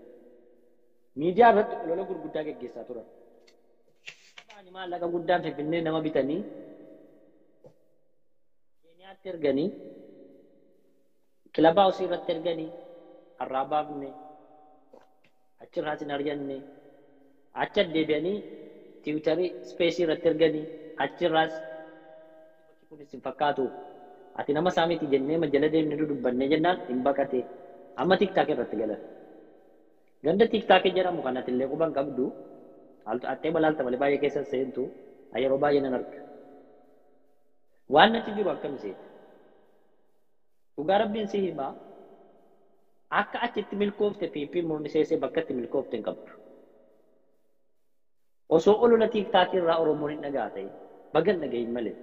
Miidiyaa irratti lola gurguddaa geggeessaa turan. Maallaqa guddaan Finfinnee nama bitanii Keeniyaatti erganii kilabaa osii irratti erganii har'aa baafne achirraas hin arganne achi deebi'anii tiwutarii ispeesii irratti erganii achirraas bakki kunis hin fakkaatu ati nama saamiti jennee majjala deemnee dubbannee jennaan hin baqate amma tiiktaak irratti galan ganda tiiktaakii jedhamu kanatti illee quban qabdu attee balaalta malee baay'ee keessa seentu yeroo baay'ee nan arga. Waan achi jiru akkam seete. Dhugaa rabbiin si himaa akka achitti milkoofte piippii murni seesee bakka itti milkoofte hin qabdu. Osoo olola tiiktaakii irraa Oromoon hin dhagaa ta'e bagan dhagahin malee.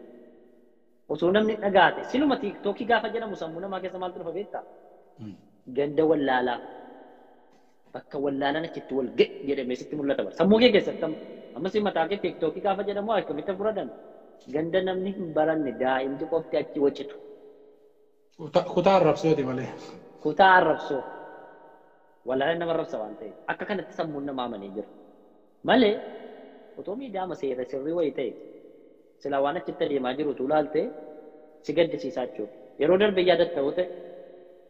Osoo namni dhagaa ta'e siluma tiiktookii gaafa jedhamu sammuu namaa keessa maaltu dhufa beektaa? Ganda wallaalaa. Bakka wallaalaan achitti wal ga'e jedhamee sitti mul'ata bara. Sammuu kee keessatti ammas mataa kee tiiktookii gaafa jedhamu akkamitti fudhatan ganda namni hin baranne daa'imti qofti achi waccitu.
Kutaa arrabsooti malee.
Kutaa arrabsoo. Wallaalaan nama arrabsa waan ta'eef akka kanatti sammuun nama amanee jira. Malee otoo miidiyaa seera sirrii wayii ta'e silaa waan achitti adeemaa jirutu ilaalte si gaddisiisaa jechuudha. Yeroo darbe yaadatta yoo ta'e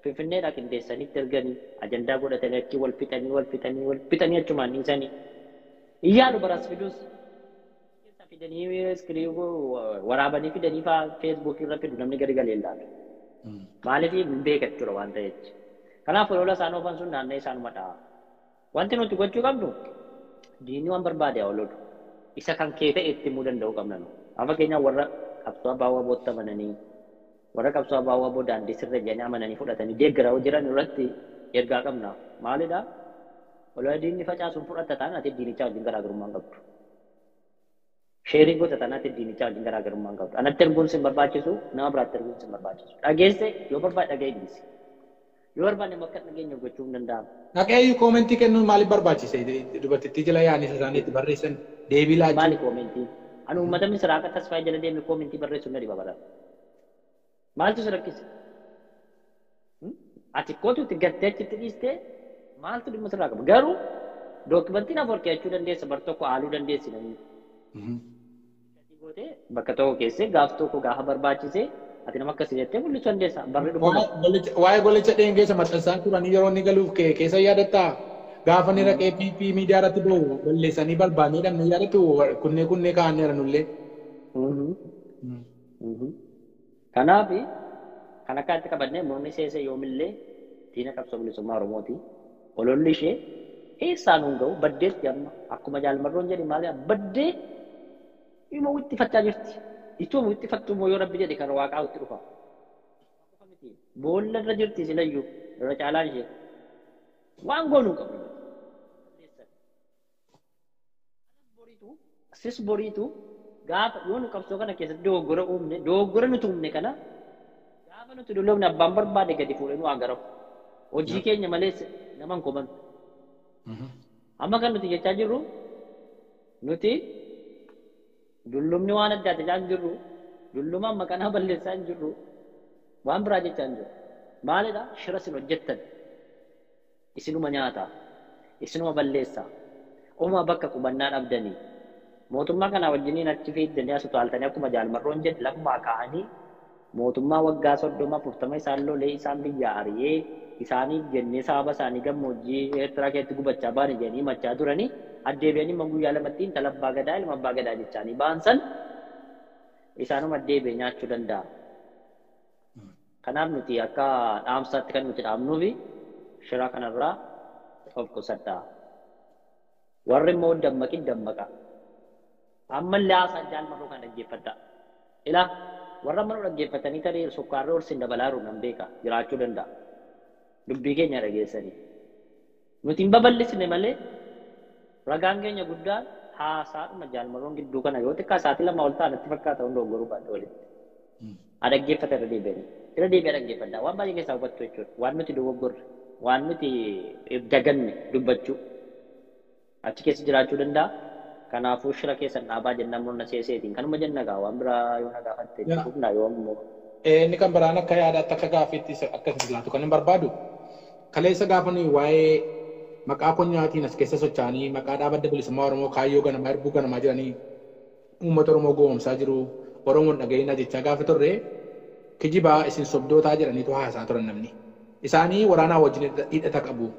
Finfinneedhaa qindeessanitti erganii ajandaa godhatanii achi wal fixanii achumaan dhiisanii iyyaalu baras fidus fidanii waraabanii fidanii feesbuukii irra fidu namni gadi galee ilaalu. Maaliif hin beeka jechuudha waan ta'eef. Kanaaf lola isaan oofan sun naannoo isaanuma dha'a. Wanti nuti gochuu qabnu diinni waan barbaade haa lolu. Isa kan kee ta'e itti himuu danda'uu qabna nu. Amma fakkeenyaaf warra qabsoo abaawoo bootta amananii warra qabsoo abaawoo boo daandii sirra jedhanii amananii fudhatanii deeggaraa jiran irratti ergaa qabna. Maalidhaa? Olaa diinni facaasuun fudhatta taanaan ati diinichaa wajjin garaagarummaa hin qabdu. Sheerii goota taanaan ati diinichaa wajjin garaagarummaa hin qabdu. Anatti erguun sin barbaachisu nama biraatti erguun sin barbaachisu. Dhageesse yoo barbaade dhaga'ee dhiisi. Yoo barbaanne akka dhageenya gochuu hin danda'amu.
Dhaga'ee koomentii kennuun maaliif barbaachise? Dubartittii jala yaa'anii isaanii itti barreessan deebii laachuu.
Maali koomentii? Ani uummata misiraa akka tasfaa jala deemne koomentii barreessuun na dhiba balaa. Maaltu si rakkise? Ati kootu itti gattee achitti dhiistee maaltu dhimma sirraa qaba? Garuu dookumentiin afur keechuu dandeessa bar tokko haaluu dandeessi namni. Gootee bakka tokko keessee gaaf tokko gaafa barbaachise ati nama akkasii jettee mul'isuu dandeessa. Barri dhufuma.
Waa'ee golicha dheengeessa maxxansaan turanii yeroo inni galuuf keessa yaadattaa gaafa ni raqee PP miidiyaa irratti ba'u balleessanii barbaadanii dhabnu yaadatu kunnee kaa'anneera nullee.
Kanaaf kan akka itti qabannee mormi seesee yoomillee diina qabsoo bilisummaa Oromooti. Ololli ishee eessaan hin ga'u baddeetti amma akkuma jaalmarroon jedhi maali baddee ima wixxifachaa jirti. Ituma wixxifattuu yoo rabbi jedhe kan waaqaa itti dhufa. Boolla irra jirti silayyuu irra caalaan ishee waan goonuu qabu. Sis boriitu gaafa yoo nu qabsoo kana keessatti dogoggora nuti uumne kana gaafa nuti dulloomne abbaan barbaade gadi fuudhee nu agaramu. Hojii keenya malees nama hin koman. Amma kan nuti jechaa jirru nuti dullumni waan addaati jechaa hin jirru dulluma amma kanaa balleessaa hin jirru waan biraa jechaa hin jirru. Maalidha shira isin hojjettan isinuma nyaataa isinuma balleessaa uumaa bakka qubannaa dhabdanii. Mootummaa kana wajjiniin achi fiiddanii as utaaltanii akkuma jaalmarroon jedhe lafumaa kaa'anii mootummaa waggaa 30 isaan lolee isaan biyya ari'ee isaanii jennee sababa isaanii gammoojjii Eertiraa keessatti gubachaa baane jedhanii machaa turanii addeebi'anii guyyaa lamatti intala abbaa gadaa ilma abbaa gadaa jechaanii baansan isaanuma addeebi'ee nyaachuu danda'a. Kanaaf nuti akka dhaamsaatti kan nuti dhaamnuufi shira kanarraa of qusadhaa. Warri immoo dammaqin dammaqa. Ammallee haasaan jaalmarroo kan dhaggeeffadha. Ilaa warra mana dhaggeeffatanii tarii sukkaarri horsiin dabalaaru nan beeka jiraachuu danda'a. Dubbii keenya dhageessanii. Nuti hin babal'isne malee ragaan keenya guddaan haasaadhuma jaalmarroon gidduu kana yoo xiqqaa sa'aatii 2 ol ta'anitti fakkaata hunda oggoruu baadha walitti. Dhaggeeffata irra deebi'anii. Irra deebi'ee dhaggeeffadha. Waan baay'ee keessaa hubattu jechuudha. Waan nuti dogoggorre, waan nuti daganne dubbachuu. Achi keessa jiraachuu danda'a. Kanaafuu shira keessan dhaabaa jennaan murna seeseetiin kanuma jenna gaa waan biraa yoo na gaafatte dhufnaa yoo ammoo.
Inni kan biraan akka yaadaatti akka gaaffiitti akkasii laatu kan hin barbaadu. Kaleessa gaafa nuyi waa'ee maqaa konyaatiin as keessa socho'anii maqaa dhaabata bilisummaa Oromoo kaayyoo ganamaa erbuu ganamaa jiranii uummata Oromoo goomsaa jiru Oromoon dhaga'ina jechaa gaafa turre kijibaa isin sobdootaa jedhaniitu haasaa turan namni. Isaanii waraanaa wajjin hidhata qabu.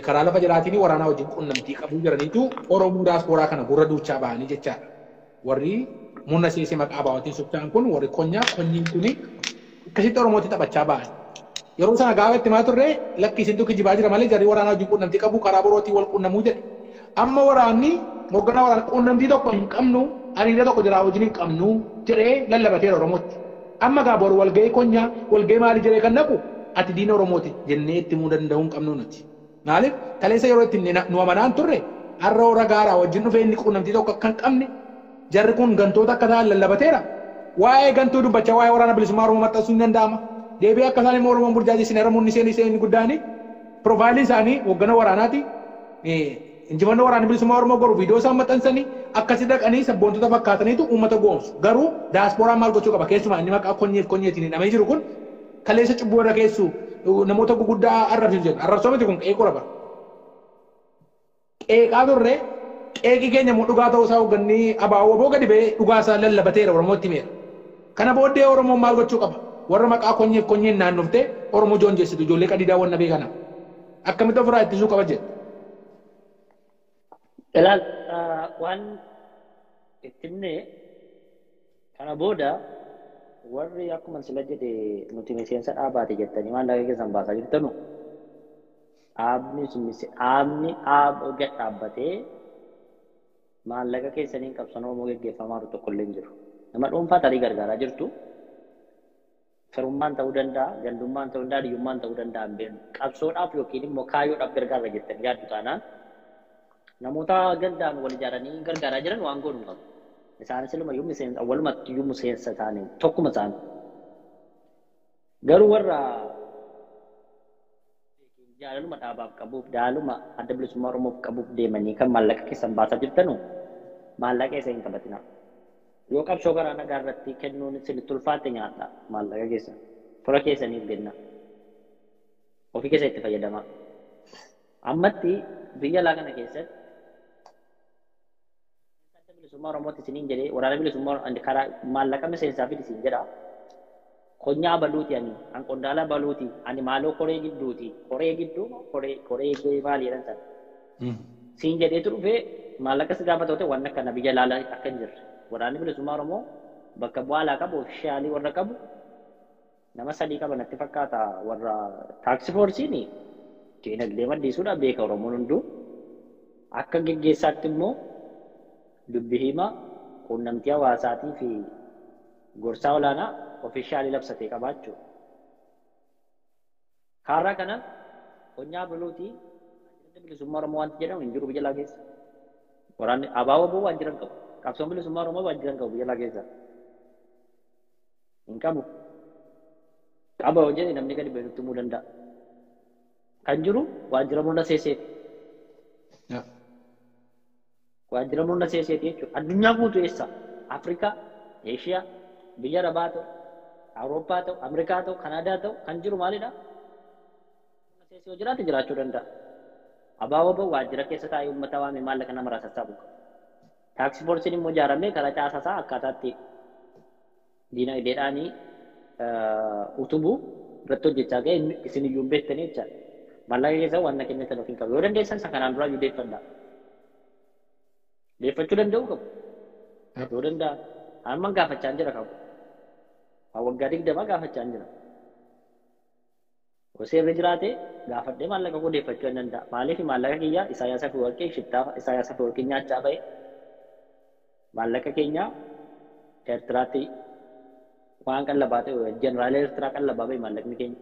Karaa lafa jiraatiin waraanaa wajjin qunnamtii qabu jiraniitu Oromoo daasporaa kana gurra duuchaa ba'anii jechaadha. Warri murna seesee maqaa baawwatiin socho'an kun warri konyiin kuni akkasitti Oromooti taphachaa ba'an. Yeroo sana gaafa itti maa turre lakki isintu kijibaa jira malee jarri waraanaa wajjin qunnamtii qabu karaa birootiin wal qunnamuu jedhe. Amma waraanni mogganaa waraana qunnamtii tokko hin qabnu hariiroo tokko jiraa wajjin hin qabnu jedhee lallabateera Oromootti. Amma gaa boru walgahii konyaa walgahii maalii jedhee kan naqu ati diina Oromooti jennee itti himuu danda'uu hin qabnu nuti. Maaliif kaleessa yeroo itti nu amanaan turre har'a warra gaaraa wajjin dhufee inni qunnamtii tokko akka hin qabne jarri kun gantoota akka ta'an lallabateera. Waa'ee gantuu dubbachaa waa'ee waraana bilisummaa Oromoo maxxansuu hin danda'ama. Deebii akka isaan immoo Oromoon burjaajessin haramuun isheen guddaani piroofaayilii isaanii hoggana waraanaati. Injifannoo waraana bilisummaa Oromoo goru viidiyoo isaan maxxansanii akkasii dhaqanii sabboontota fakkaataniitu uummata goomsu. Garuu daasporaan maal gochuu qaba keessumaa inni maqaa konyeetiin hidhamee jiru kun kaleessa cubbuu irra keessu namoota guguddaa arrabsiisu jedhu. Arrabsoo miti kun qeequu qaba. Qeeqaa turre qeeqii keenya immoo dhugaa ta'uu isaa hoggannii abaawwaboo gadi ba'ee dhugaa isaa lallabateera Oromootti himeera. Kana booddee Oromoon maal gochuu qaba? Warra maqaa konyeen naannoftee Oromoo joonjeessitu ijoollee qadiidaa wanna beekana. Akkamitti ofirraa ittisuu qaba jedhu.
Ilaal waan ittinne kana booda warri akkuma sila jedhe nuti miseensa dhaabaate jettanii waan laga keessan baasaa jirtanu dhaabni gad dhaabbatee maallaqa keessaniin qabsoo Oromoo geggeeffamaa jiru tokko illee hin jiru. Nama dhuunfaa tarii gargaaraa jirtu firummaan ta'uu danda'a, gandummaan ta'uu danda'a, hiyyummaan ta'uu danda'a hin beeknu. Qabsoodhaaf yookiin immoo kaayyoodhaaf gargaarra jettanii yaaddu taanaan namoota gandaan wal ijaaranii gargaaraa jiran waan godhu qabu. Isaanis ilma miseensa walumatti iyyuu miseensa taane tokkuma isaanii. Garuu warra jaalaluma dhaabaaf qabuuf daaluma adda bilisummaa Oromoof qabuuf deemanii kan maallaqa keessan baasaa jirtanu maallaqa isa hin qabatina. Yoo qabsoo karaa nagaa irratti kennuun isinitti ulfaate nyaadha maallaqa keessa. Fira keessaniif kenna. Ofii keessa itti fayyadama. Ammatti biyya alaa kana keessatti adda bilisummaa Oromootti isiniin jedhee waraana bilisummaa karaa maallaqa miseensaa fidi isin jedha. Konyaa baluuti ani qondaala baluuti ani maaloo koree gidduuti koree gidduu koree maali jedhan sana. Siin jedheetu dhufee maallaqa si gaafa ta'e waan akkana biyya laalaa akka hin jirre. Waraanni bilisummaa Oromoo bakka bu'aa alaa qabu oofishaalii warra qabu nama sadii qaba natti fakkaata warra taaksii foorsiin dinagdee maddisiisuudhaaf beeka Oromoon hunduu akka geggeessaatti immoo dubbii himaa quunnamtii hawaasaatii fi gorsaa olaanaa oofishaalii labsatee qabaachuu. Kaarraa kanaan konyaa baluutii adda bilisummaa Oromoo wanti jedhamu hin jiru biyya alaa keessa. Waraanni abaaboo waan jiran qabu. Qabsoon bilisummaa Oromoo waan jiran qabu biyya alaa keessa. Hin qabu. Qaba hojjete namni gadi ba'e nutti himuu danda'a. Kan jiru waajjira murna seeseeti. Waajjira murna seeseeti jechuudha. Addunyaa guutuu eessa? Afrikaa, Eeshiyaa, biyya Arabaa ta'u, Awurooppaa ta'u, Ameerikaa ta'u, Kanaadaa ta'u kan jiru maalidha? Murna seesee yoo jiraate jiraachuu danda'a. Abaaboo waajjira keessa taa'ee uummata waamee maallaqa nama irraa sassaabu. Taaksii foorsiin immoo ijaaramee karaa caasasaa akkaataatti diinagdeedhaanii utubuu irratti hojjechaa ga'e isin iyyuu hin beektanii jechaadha. Maallaqa keessa waan keenya tan ofiin qabu. Yoo dandeessan isa kanaan duraa iyyuu deeffadhaa. Deeffachuu danda'uu qabu. Yoo danda'a. Amma gaafachaa jira qabu. Waggaa 20 gaafachaa jira. Seerri jiraate gaafadhee maallaqa koo deeffachuu hin danda'a. Maaliif maallaqa kiyya Isaayyaas Afeworqii shiftaa Isaayyaas Afeworqii nyaachaa ba'e. Maallaqa keenya Eertiraatti waan qallabaa ta'e jeneraala Eertiraa qallabaa ba'e maallaqni keenya.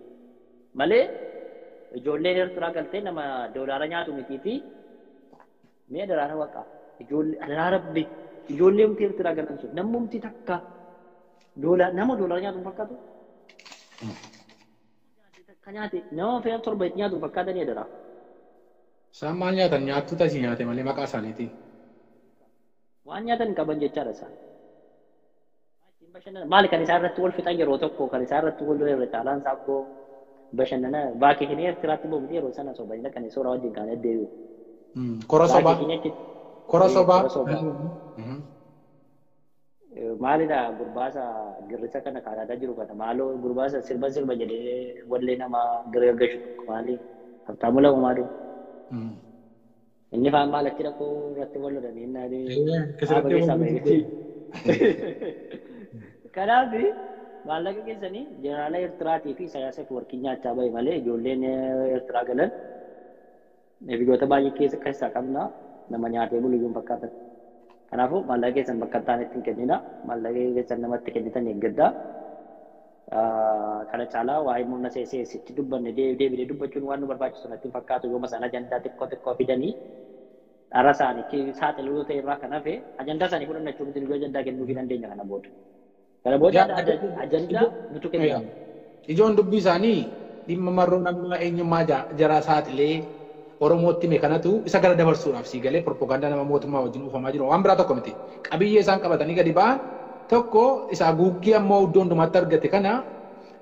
Malee ijoolleen Eertiraa galtee nama doolaara nyaatu mitii fi mee daraara waqaa ijoollee daraarabbi ijoollee humti Eertiraa galan sun namumti takka nama doolaara nyaatu fakkaatu. Kan nyaate nama fe'aa torba itti nyaatu fakkaatanii dara.
Isaan maal nyaatan nyaattu tasii nyaate malee maqaa isaaniiti.
Waan nyaatan qaban jechaadha isaan. Maali kan isaan irratti wal fixan yeroo tokko kan isaan irratti wal irra caalaan saakkoo bashannana baakii hin Eertiraatti boobni yeroo sana sobanii kan soora wajjin kan deebi'u.
Kora sobaa. Kora sobaa.
Maalidha gurbaasa girrisa kana kaadaadaa jiru kana maaloo gurbaasa sirba jedhee wallee nama gara gashu maali Habtaamuu Lamumaadhu. Inni faan maalatti dhaquu irratti wal lolanii innaa kanaaf maallaqa keessanii jeneraala Eertiraatii fi Isaayyaas Afeworqii nyaachaa ba'e malee ijoolleen Eertiraa galan biyyoota baay'ee keessaa qabna nama nyaatee buluyyuun fakkaatan. Kanaafuu maallaqa keessan bakka ta'an ittiin kennina maallaqa keessan namatti kennitan eeggaddaa. Kana caalaa waa'ee murna seesitti dubbanne deebinee dubbachuun waan nu barbaachisu natti fakkaatu yooma sana ajandaa xiqqoo fidanii dharra isaanii saaxiluu ta'e irraa kan hafe ajandaa isaanii fudhannachuun itti ajandaa kennuufii dandeenya kana booda. Kana booda ajandaa nutu kenna.
Ijoon dubbii isaanii dhimma marroo nama eenyummaa jaraa saaxilee Oromootti mee kanatu isa gara dabarsuudhaaf sii galee propagaandaa nama mootummaa wajjin uufamaa jiru waan biraa tokko miti. Qabiyyee isaan qabatanii gadi ba'an tokko isa guuggii ammoo iddoo hundumaatti argate kana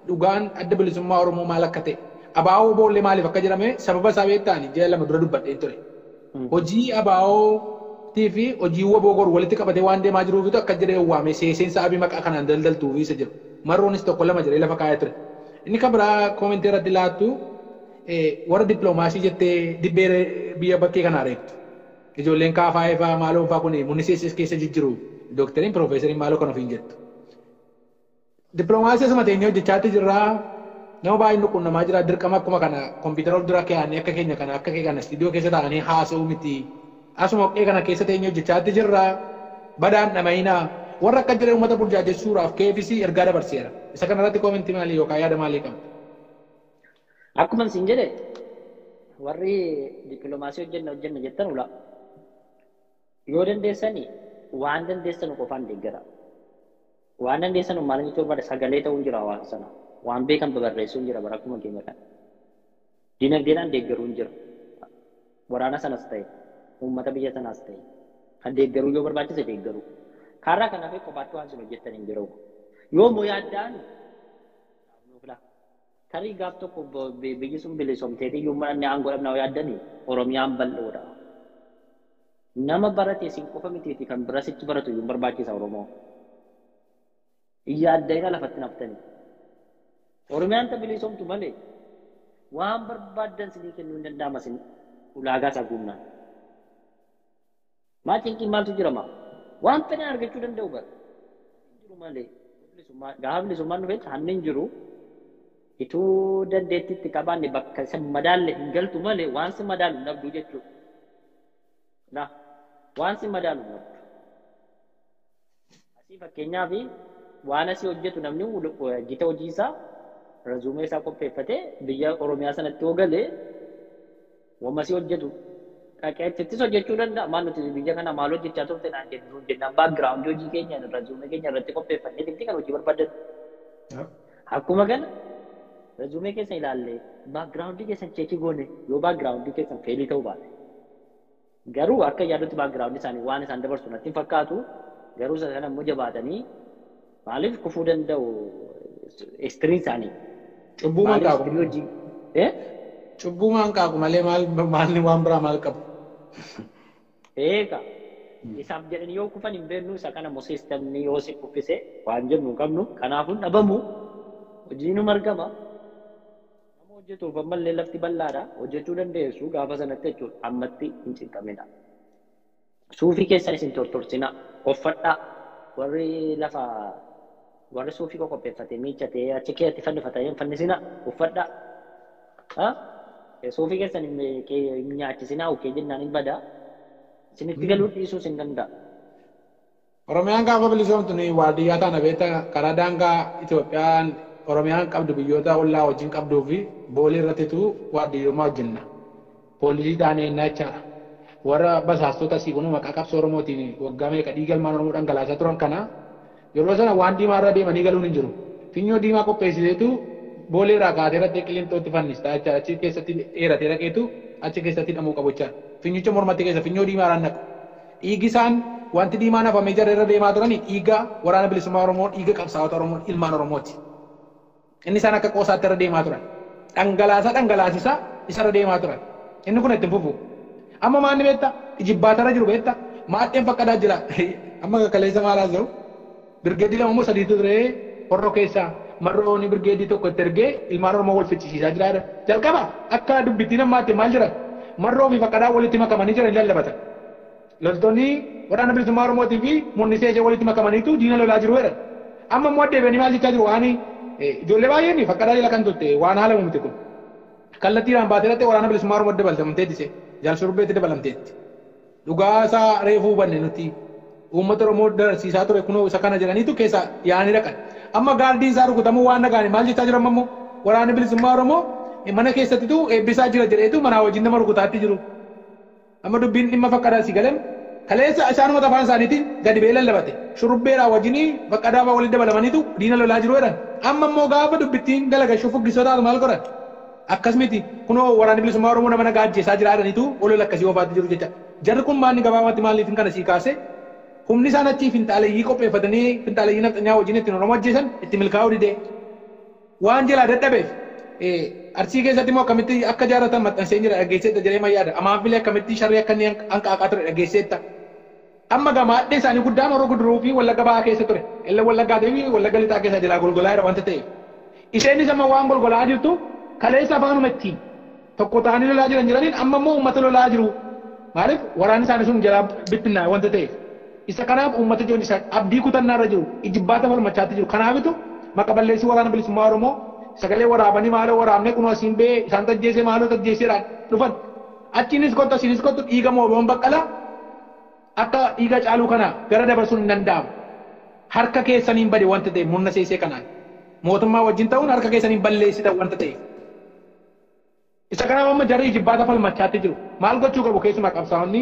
dhugaan adda bilisummaa Oromoo maal akka ta'e abaa'oo boollee maaliif akka jedhame sababa isaa beektaani ji'a lama dura dubbadheen ture. Hojii abaa'ootii fi hojii waboo goru walitti qabatee waan deemaa jiruufitu akka jedhee waame seeseensa abii maqaa kanaan daldaltuufi isa jiru. Marroonis tokko lama jedhee lafa kaa'ee ture. Inni kan biraa koomentii irratti laattu warra dippiloomaasii jettee dibbee biyya bakkee kanaa reektu. Ijoolleen kaafaa ifaa maaloo fa'aa kun muniseessis keessa jijjiru. Doktariin Piroofeesariin maaloo kan ofiin jettu. Dippiloomaasii asuma teenyee hojjechaatti jirraa nama baay'ee nu qunnamaa jira dirqama akkuma kana kompiitara of dura kaa'anii akka keenya kana akka kee kana istiidiyoo keessa taa'anii haasa'uu miti. Asuma qe'ee kana keessa teenyee hojjechaatti jirraa badaan dhamayinaa warra akka jedhe uummata burjaajessuudhaaf KFC ergaa dabarseera. Isa kanarratti koomentii maalii yookaan yaada maalii qabda?
Akkuma isin jedhe warri dippiloomaasii hojjenna jettan ula. Yoo dandeessani waan dandeessan qofaan deeggara. Waan dandeessan maal inni torba sagalee ta'uun jira hawaasa sana. Waan beekan babarreessuun jira bara akkuma keenya kana. Dinagdeedhaan deeggaruun jira. Waraana sanas ta'e, uummata biyya sanaas ta'e. Kan deeggaruu yoo barbaachise deeggaru. Karaa kanaaf kophaatti waan sun hojjettan hin jiru. Yoo moo yaaddaan tarii gaaf tokko biyyi sun bilisomteetii yommuu inni aangoo dhabnaa yaaddanii Oromiyaan bal'oodha. Nama barate sin qofa mitiiti kan birasitti baratu yoo barbaachisa Oromoo. Yaaddeena lafatti naftanii. Oromiyaan ta bilisomtu malee waan barbaadan sinii kennuu hin danda'ama sin ulaagaa isaa guunnaan. Maatiin maaltu jira maa? Waan fedhan argachuu danda'u bara. Jiru malee gaafa bilisummaan dhufetti hanneen jiru ituu dandeettiitti qabaanne bakka isa madaalle hin galtu malee waan si madaalu hin dhabdu jechuudha. Naa waan si madaalu hin dhabdu. Asii fakkeenyaaf waan asii hojjetu namni gita hojii isaa rezuumee isaa qopheeffatee biyya Oromiyaa sanatti yoo galee waan asii hojjetu dhaqeettis hojjechuu danda'a. Maal nuti biyya kana maal hojjechaa turte naan jennaan baakgiraawundi hojii keenya rezuumee keenya irratti qopheeffannee tikti kan hojii barbaadan. Akkuma kana rezuumee keessan ilaallee baakgiraawundii keessan cheekii goone yoo baakgiraawundii keessan feelii ta'uu baate. Garuu akka yaadutti baakgiraawundii isaanii waan isaan dabarsu natti hin fakkaatu. Garuu sana immoo jabaatanii maaliif kufuu danda'u istiriin isaanii.
Cubbumaan qaabu. Cubbumaan qaabu malee maalni waan biraa maal qabu.
Eega isaaf jedhanii yoo kufan hin beeknu isa kana immoo siistemni yoo si kuffise waan jennu hin qabnu kanaafuu dhabamu hojiin argama. Nama hojjetuuf ammallee lafti bal'aadha hojjechuu dandeessu gaafa sanatti jechuudha ammatti hin cinqamina. Suufii keessan isin tortorsina uffadhaa warri lafa warri suufii qopheeffatee miiccatee achi keessatti fannifatee fannisina uffadhaa. Suufii keessan nyaachisina ukkee jennaan hin badaa. Isinitti galuu dhiisuus hin danda'a.
Oromiyaan gaafa bilisoomtu ni waardiyyaa taana beekta karaa daangaa Itoophiyaan Oromiyaan qabdu biyyoota ollaa wajjin qabduu fi boolii irrattitu waardiyyummaa hojjenna. Poolisii taanee jechaadha. Warra basaastota siqunuu maqaa qabsoo Oromootiin waggaa meeqa dhiigalmaan Oromoo dhangalaasaa turan kana yeroo sana waan diimaa irra deemanii galuun hin jiru. Finyoo diimaa qopheessiteetu boolii irraa kaatee irratti qilleenxootti fannista jechaadha. Achi keessatti dheeratee dhaqeetu achi keessatti hidhamuu qabu jechaadha. Finyicha mormatti keessa finyoo diimaa irraan naqu. Dhiigi isaan wanti diimaan hafamee jara irra deemaa turani dhiiga waraana bilisummaa Oromoo dhiiga qabsaa'ota Oromoo ilmaan Oromooti. Inni isaan akka qoosaatti irra deemaa turan. Dhangalaasisa isa irra deemaa turan. Inni kun itti fufu. Amma maanni beekta ijibbaatara jiru beekta maadheen fakkaataa jira. Amma kaleessa maalaa jiru birgeedii lama moo sadiitu ture horroo keessaa marrooni birgeedii tokko itti ergee ilmaan Oromoo wal fichisiisaa jiraadha. Jalqaba akka dubbittiin ammaatti maal jira marroo fi fakkaataa walitti makamanii jiran lallabatan. Loltoonni waraana bilisummaa Oromootii fi munnisee ishee walitti makamaniitu diina lolaa jiru jedhan. Amma immoo deebi'anii maal jechaa jiru waan ijoollee baay'een fakkaataa jala kan turte waan haala uumte kun. Kallattiidhaan baatee dhattee waraana bilisummaa Oromoo dabalamteetti ishee jaalsurbeetti dabalamteetti. Dhugaa isaa reefuu hubanne nuti uummata Oromoo darsiisaa ture kunoo isa kana jedhaniitu keessa yaa'anii dhaqan. Amma gaardii isaa rukutamuu waan dhagaane maal jechaa jiran ammoo waraana bilisummaa Oromoo mana keessattitu eebbisaa jira jedheetu manaa wajjin nama rukutaatti jiru. Amma dubbiin dhimma fakkaataa si galan kaleessa isaanuma afaan isaaniitiin gadi bee lallabate shurubbeedhaa wajjinii fakkaataa waliin dabalamaniitu diina lolaa jiru jedhan. Amma immoo gaafa dubbittiin galagashuuf fuggisotaatu maal godhan. Akkasumatti kunoo waraanni bilisummaa Oromoo nama nagaa ajjeesaa jira jedhaniitu olola akkasii ofaatti jiru jecha. Jarri kun maanni gabaabatti maaliif kana sii kaase humni isaan achii finxaaleeyyii qopheeffatanii finxaaleeyyii nafxanyaa wajjin ittiin Oromoo ajjeesan itti milkaa'uu didee waan jalaa dadhabeef arsii keessatti immoo akkamitti akka jaaratan maxxansee jira dhageesseetta jedhee mayyaadha. Amaanfilee akkamitti sharrii akka inni hanqaaqaa ture dhageesseetta. Amma gamaadhee isaanii guddaa Horoo Guduruu fi Wallagga Bahaa keessa ture. Illa Wallaggaa fi Wallagga Lixaa keessa jalaa golgolaa jira wanta ta'eef. Isheenis amma waan golgolaa jirtu kaleessa afaanuma ittiin tokko ta'anii lolaa jiraniin amma immoo uummata lolaa jiru. Maaliif waraanni isaanii sun jalaa bittinnaa wanta ta'eef. Isa kanaaf uummata jiru isa abdii kutannaa irra jiru ijibbaata falmachaatti jiru. Kanaafitu maqa balleessii waraana bilisummaa Oromoo sagalee waraabanii maaloo waraabnee kunoo asiin bee isaan tajjeesee maaloo tajjeeseedhaan dhufan. Achiinis kottu dhiiga moobaman baqqala akka dhiiga caaluu kana gara dabarsuun hin danda'amu. harka keessaniin bade wanta ta'e murna seesee kanaan mootummaa wajjin ta'uun harka keessaniin balleessita wanta ta'e. Isa kanaaf amma jarri jibbaata falmachaatti jiru. Maal gochuu qabu keessumaa qabsaa'onni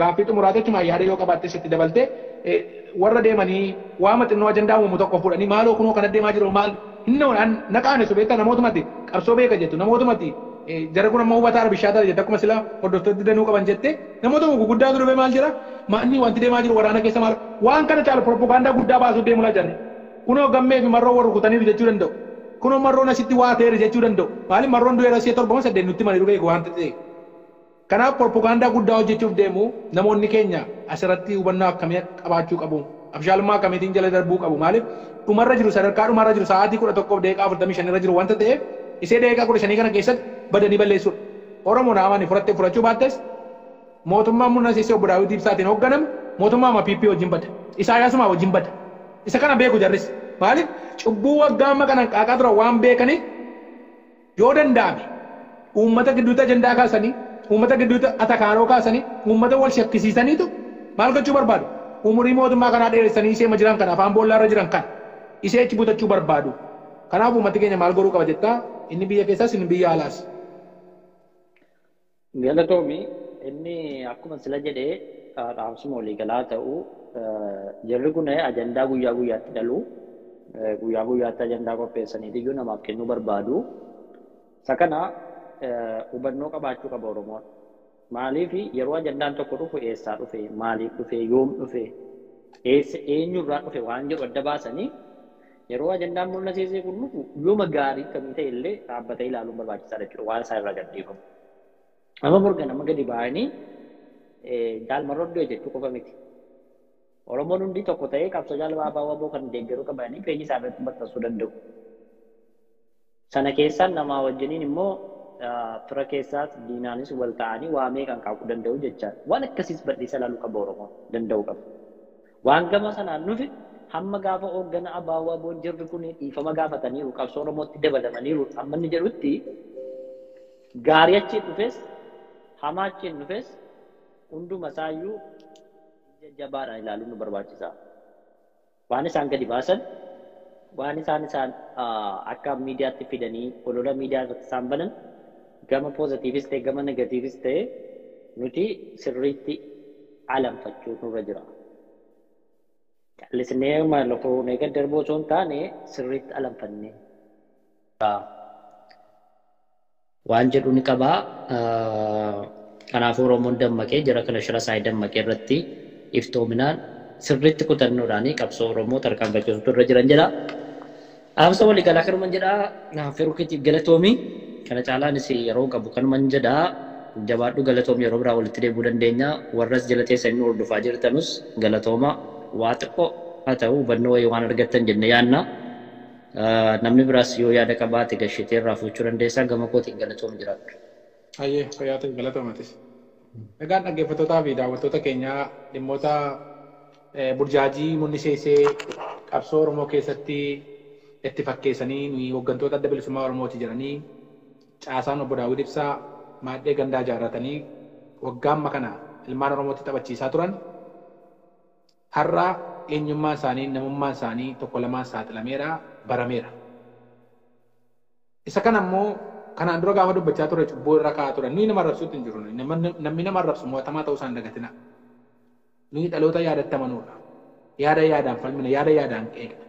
gaaffii xumuraa jechuudha yaada yoo qabaatte sitti dabaltee warra deemanii waama xinnoo ajandaa uumu tokko fuudhanii maaloo kunoo kana deemaa jiru maal hinnoodhaan naqaane subeetta namootumatti qabsoo beeka jettu namootumatti jara kun amma hubataa bishaata jette akkuma sila hordoftoonni danuu qaban jette namoota guguddaa dura maal jira maanni wanti deemaa jiru waraana keessa maal waan kana caalu propagaandaa guddaa baasuu deemulaa jarre kunoo gammee fi marroo warra rukutaniiru jechuu danda'u kunoo marroon asitti waa ta'eera jechuu danda'u maali marroon du'eera asii torbama saddeet nutti manii dhufee waan ta'e kanaaf propagaandaa guddaa hojjechuuf deemu namoonni keenya asirratti hubannaa akkamii qabaachuu qabu abshaalummaa akkamiitiin jala darbuu qabu maaliif dhumarra jiru sadarkaa dhumarra jiru sa'aatii 11:45 irra jiru wanta ta'eef isee daqiiqaa 15 kana keessatti badanii balleessuudha. Oromoo naamanii furachuu baattis mootummaan murna seesee obbo Daawit Ibsaatiin hoogganame mootummaa PP wajjin bada. Isaayyaasumaa wajjin bada. Isa kana beeku jarris. Maaliif cubbuu waggaa amma kana qaaqaa tura waan beekaniif yoo danda'ame uummata gidduutti ajandaa kaasanii uummata gidduutti atakaaroo kaasanii uummata wal shakkisiisaniitu maal gochuu barbaadu? Umurii mootummaa kanaa dheeressanii isee jiran kana afaan boollaarra jiran kana isee achi butachuu barbaadu. Kanaaf uummati keenya maal godhuu qaba jettaa inni biyya keessaas inni biyya alaas.
Galatoomi inni akkuma sila jedhee dhaamsuma waliigalaa ta'u jarri kun ajandaa guyyaa guyyaatti dhalu guyyaa guyyaatti ajandaa qopheessaniiti iyyuu namaaf kennuu barbaadu. Isa kana hubannoo qabaachuu qaba Oromoon. Maaliif yeroo ajandaan tokko dhufu eessaa dhufe maaliif dhufe yoom dhufe eenyurraa dhufe waan jedhu adda baasanii yeroo ajandaan murna seesee kun dhufu yooma gaarii kamii ta'e illee dhaabbatee ilaaluun barbaachisaadha jechuudha waan isaa irraa gadhiifamu. Amma morgan amma gadi ba'anii jaalmarroo iddoo jechuu qofa miti. Oromoon hundi tokko ta'ee qabsoo jaalabaa waboo kan deeggaruu qabanii feenyi isaa irratti maxxansuu danda'u. Sana keessaan namaa wajjiniin immoo fira keessaas diinaanis wal ta'anii waamee kan kaa'uu danda'u jechaadha. Waan akkasiis bal'isa ilaaluu qaba Oromoon danda'u qaba. Waan gama sanaan nufi hamma gaafa hooggana abaawaa boon jirri kun dhiifama gaafataniiru qabsoo Oromootti dabalamaniiru amma inni jedhutti gaarii achiin dhufes hamaa achiin dhufes hunduma isaayyuu jajjabaadhaan ilaaluun nu barbaachisa. Waan isaan gadi baasan waan isaan akka miidiyaatti fidanii olola miidiyaa irratti isaan banan gama poozitiivis ta'e gama negatiivis ta'e nuti sirriitti alanfachuu nurra jira. Callisnee maaloo neega darboo osoo hin taane sirriitti alanfannee. Waan jedhu ni qabaa. Kanaafuu Oromoon dammaqee jara kana shira isaa dammaqee irratti iftoominaan sirriitti kutannoodhaan qabsoo Oromoo tarkaanfachiisuutu irra jiran jedha. Dhaamsa waliigalaa kanuman jedha. Naafferuu keetiif galatoomi. Kana caalaanis yeroo qabu kanuman jedha. Jabaadhu galatoomi yeroo biraa walitti deebuu dandeenya. Warras jala teessanii hordofaa jirtanus galatooma. Waa xiqqoo haa ta'u hubannoo waan argattan jenne yaadna. Namni biraas yoo yaada qabaate gashitee irraa fuuchuu dandeessaa gama kootiin galatoomi jiraadhu.
Ayyee fayyaa ta'e galatoomatis. Egaan dhaggeeffattootaa fi daawwattoota keenyaa dhimmoota burjaajii murni seesee qabsoo Oromoo keessatti itti fakkeessanii nuyi hooggantoota adda bilisummaa Oromooti jedhanii caasaan obbo Daawit Ibsaa maadhee gandaa ijaarratanii waggaa amma kana ilmaan Oromootti taphachiisaa turan har'a eenyummaan isaanii namummaan isaanii tokko lamaan saaxilameera barameera. Isa kana immoo kanaan dura gaafa dubbachaa ture cubbuu irra kaa'aa turan nuyi nama arrabsuutti hin jiru namni nama arrabsu mo'atamaa ta'uu isaan dagatina. Nuyi dhaloota yaadatti amanuudha. Yaada yaadaan falmina yaada yaadaan qeeqna.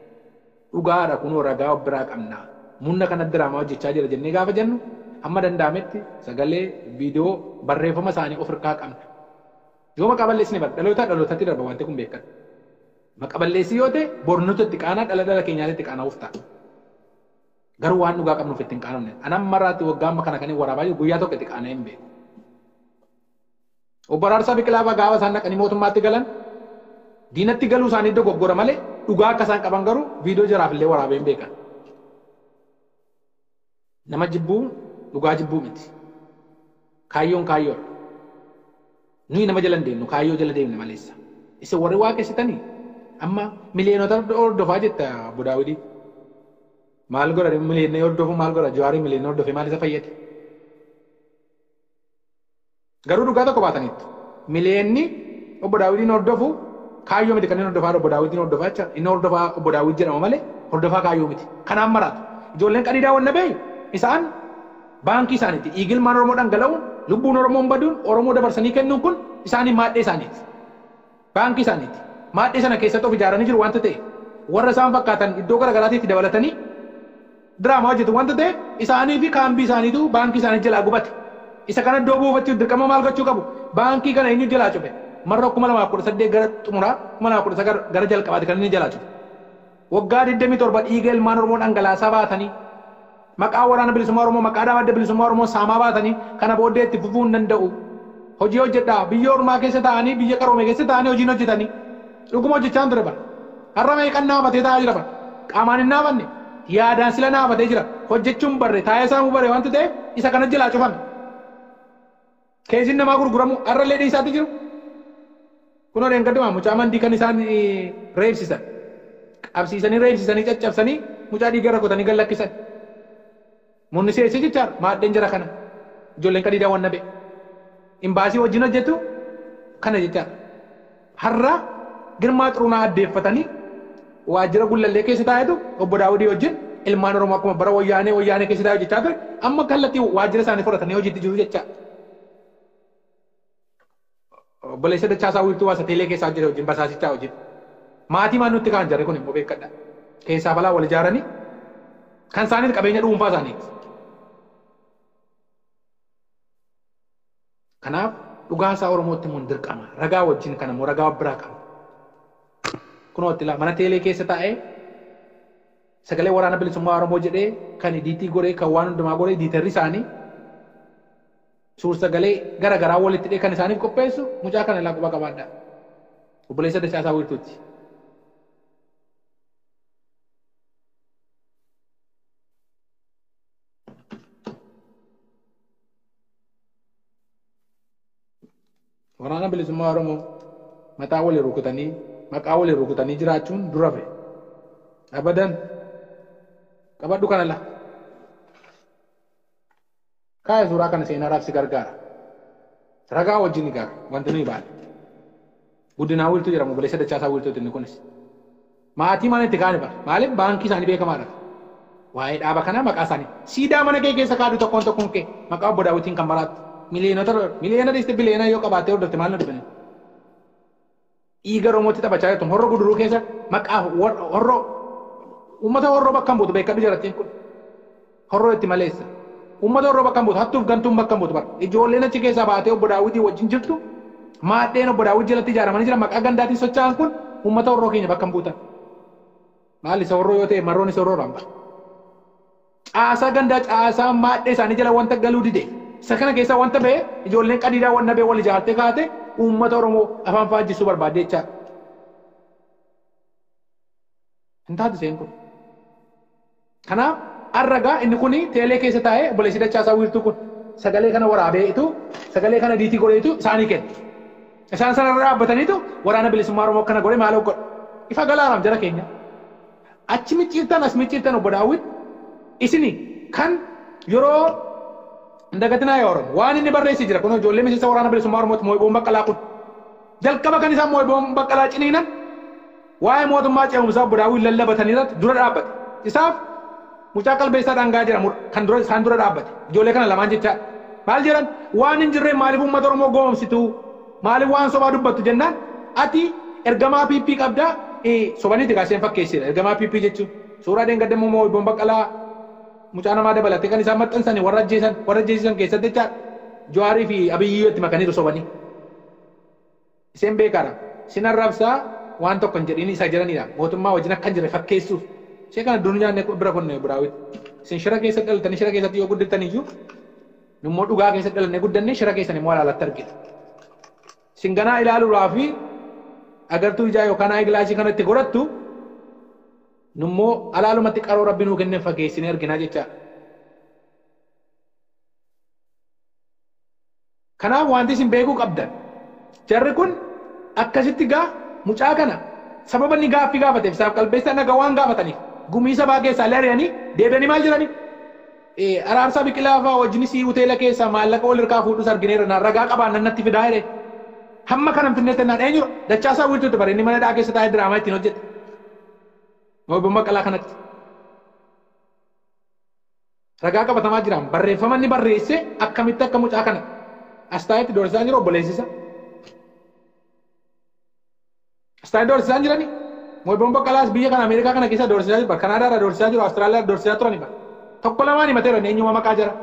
Dhugaadha kunoo ragaa of biraa qabna. Murna kana diraamaa hojjechaa jira jennee gaafa jennu amma danda'ametti sagalee viidiyoo barreeffama isaanii of hirkaa qabna. Yoo maqaa balleessine bara dhalootatti darba wanti kun beekama. Maqaa balleessii yoo ta'e bornuutti itti qaanaa dhala keenyaatti itti qaanaa uftaa. Garuu waan dhugaa qabnuuf ittiin qaanofne. Anam maraatti waggaa amma kana kan waraabaa jiru guyyaa tokko itti qaanaa hin beeku. Obbo Araarsaa Biqilaafaa gaafa isaan dhaqanii mootummaatti galan diinatti galuu isaanii dogoggora malee dhugaa akka isaan qaban garuu viidiyoo jaraaf illee waraabee hin beekan. Nama jibbuu dhugaa jibbuu miti. Kaayyoon kaayyoodha. Nuyi nama jala hin deemnu kaayyoo jala deemne maleessa. Isin warri waaqessitanii amma miliyoonota hordofaa jetta Obbo Daawit. Maal godha miliyoonni hordofu maal godha Jawaarii miliyoonni hordofee maal isa fayyade? Garuu dhugaa tokko baataniitu. Miliyoonni Obbo Daawitiin hordofu kaayyoo miti kan inni hordofaa obbo Daawwitiin hordofaa jecha inni hordofaa obbo Daawwit jedhama malee hordofaa kaayyoo miti kanaan maraatu ijoolleen qadiidaa wanna beeyu isaan baankii isaaniiti dhiigilmaan Oromoo dhangala'uun lubbuun Oromoon baduun Oromoo dabarsanii kennuun kun isaanii maadhee isaaniiti baankii isaaniiti maadhee sana keessatti of ijaaranii jiru wanta ta'e warra isaan fakkaatan iddoo garaagaraatiitti dabalatanii diraamaa hojjetu wanta ta'e isaanii fi kaambii isaaniitu baankii isaanii jalaa gubate isa kana iddoo buufachuuf dirqama maal gochuu qabu baankii kana inni jalaa cufe marra 2018 gara xumuraa 2019 gara jalqabaati kan inni jalaa cufe waggaa 27 dhiiga ilmaan Oromoo dhangalaasaa baatanii maqaa waraana bilisummaa Oromoo maqaa adda bilisummaa Oromoo saamaa baatanii kana booddee itti fufuu hin danda'u hojii hojjedhaa biyya ormaa keessa ta'anii biyya qaroome keessa ta'anii hojiin hojjetanii dhuguma hojjechaa ture bara har'a meeqan naafatee taa'aa jira bara qaamaan hin naafanne yaadaan sila naafatee jira hojjechuun barre taa'ee saamuu bare wanti ta'e isa kana jalaa cufame keessiin namaa gurguramu har'a illee dhiisaatti jiru kunoo dheengaddumaa mucaa mandii kan isaan reebsisan qabsiisanii reebsisanii caccabsanii mucaa dhiiga rakkotanii gad lakkisan munni seesse jechaadha maadheen jira kana ijoolleen qadiidaa wanna be'e imbaasii wajjin hojjetu kana jechaadha har'a girmaa xuruunaa addeeffatanii waajjira gullallee keessa taa'etu obbo Daawudii wajjin ilmaan Oromoo akkuma bara wayyaanee keessa taa'e hojjechaa ture amma kallattii waajjira isaanii fudhatanii hojiitti jiru jechaadha. Obboleessa Dachaasaa Wiirtuu Waasa Teelee keessaa hojjete wajjin basaasichaa wajjin maatii maan nutti kaan jarri kun immoo beekadha keessaa balaa wal ijaaranii kan isaaniif qabeenya dhuunfaa isaaniiti. Kanaaf dhugaasaa Oromootti mun dirqama ragaa wajjin kana immoo ragaa biraa qaba. Kunootti mana teelee keessa taa'ee sagalee waraana bilisummaa Oromoo jedhee kan diitii goree kan waan hundumaa goree diitarri isaanii suur sagalee gara garaa walitti hidhee kan isaaniif qopheessu mucaa kana ilaa quba qabaadha. Obboleessa Dachaasaa Wiirtuuti. Waraana bilisummaa Oromoo mataa walii rukutanii maqaa walii rukutanii jiraachuun dura fe abadan qabadhu kana la kaaya suuraa kana seenaadhaaf si gargaara ragaa wajjin egaa wanti nuyi baale guddinaa Wiirtuu jedhamu obboleessa Dachaasaa Wiirtuuti inni kunis maatii mana itti kaane bara maaliif baankii isaanii beekamaadha waa'ee dhaaba kanaa maqaa isaanii siidaa mana kee keessa kaadu tokkoon kee maqaa obbo Daawwitiin kan baraatu miliyoona dhiiste biliyoona yoo qabaattee hordofte maal nu dhibne dhiiga Oromootti taphachaa jirtu horroo guduruu keessa maqaa horroo uummata horroo bakka hin buutu beekadhu jarattiin kun horroo itti maleessa uummata horroo bakka hin buutu hattuuf gantuun bakka hin buutu bara ijoolleen achi keessaa baatee obbo Daawwitii wajjin jirtu maadheen obbo Daawwit jalatti ijaaramanii jira maqaa gandaatiin socho'an kun uummata horroo keenya bakka hin buutan maal isa horroo yoo ta'e marroon isa horroo ramba caasaa gandaa caasaa maadhee isaanii jala wanta galuu dide isa kana keessaa wanta ba'e ijoolleen qadiidaa wanna ba'e wal ijaartee kaate uummata Oromoo afaan faajjisuu barbaadde jechaadha. Hin taatu seen kun. Kanaaf arragaa inni kuni teelee keessa taa'ee obboleessi Dachaasaa Wiirtuu kun sagalee kana waraabeetu sagalee kana diitii godheetu isaanii kenna. Isaan sanarra dhaabbataniitu waraana bilisummaa Oromoo kana godhe maal godha. Ifa galaaraam jara keenya. Achi micciirtan as micciirtan obbo Daawwit isini kan yeroo ndagatinaa yaa Oromoo waan inni barreessi jira kun ijoollee miseensa waraana bilisummaa Oromootti Moo'iboon Baqqalaa kun jalqaba kan isaan Moo'iboon Baqqalaa ciniinan waa'ee mootummaa ce'umsaa obbo Daawwit lallabatanii irratti dura dhaabbate isaaf mucaa qalbeessaa dhangaa jedhamu kan dura isaan dura dhaabbate ijoollee kana lamaan jecha maal jedhan waan hin jirreen maaliif uummata Oromoo goomsitu maaliif waan sobaa dubbattu jennaan ati ergamaa PP qabdaa sobaniiti gaaseen fakkeessira ergamaa PP jechuun suuraa deengadamoo Moo'iboon Baqqalaa mucaa namaa dabalatee kan isaan maxxansanii warra ajjeesisan keessatti jecha Jawaarii fi Abiyyii itti makaniiru sobanii. Iseen beekaadha. Isin arraabsaa waan tokko hin jedhiin isaa jiranidha. Mootummaa wajjin akka hin jirre fakkeessuuf. Ishee kana dunyaan bira kunne Daawwit. Isin shira keessatti dhalatanii shira keessatti yoo guddattan iyyuu immoo dhugaa keessatti dhalannee guddannee shira keessan immoo alaalatti argina. Isin ganaa ilaaluudhaa fi agartuu ijaa yookaan aayigilaasii kanatti godhattu nummoo alaalumatti qaroo rabbi nuu kenneen fageessinee arginaa jecha. Kanaaf wanti isin beekuu qabdan. Jarri kun akkasitti gaa mucaa kana sababa inni gaaffii gaafateef isaaf qalbeessaa nagaa waan gaafataniif gumii sabaa keessaa illee ari'anii deebi'anii maal jedhani? Araarsaa biqilaa fa'aa wajjinis hoteela keessaa maallaqa wal hirkaa fuudhus argineera ragaa qabaan natti fidaa jedhe. hamma kanan finnete naan eenyu dachaasaa wiirtuutti bare inni mana hidhaa keessa taa'ee diraamaa ittiin hojjete moo bomma qalaa kanatti ragaa qabatamaa jiraan barreeffama inni barreesse akkamitti akka mucaa kana as taa'etti doorsisaa jiru obboleessisa as taa'ee doorsisaa jirani moo bomma qalaas biyya kana Ameerikaa kana keessa doorsisaa jiru Kanaadaadhaa doorsisaa jiru Awustiraaliyaa doorsisaa turani bara tokko lamaan himateera eenyuma maqaa jira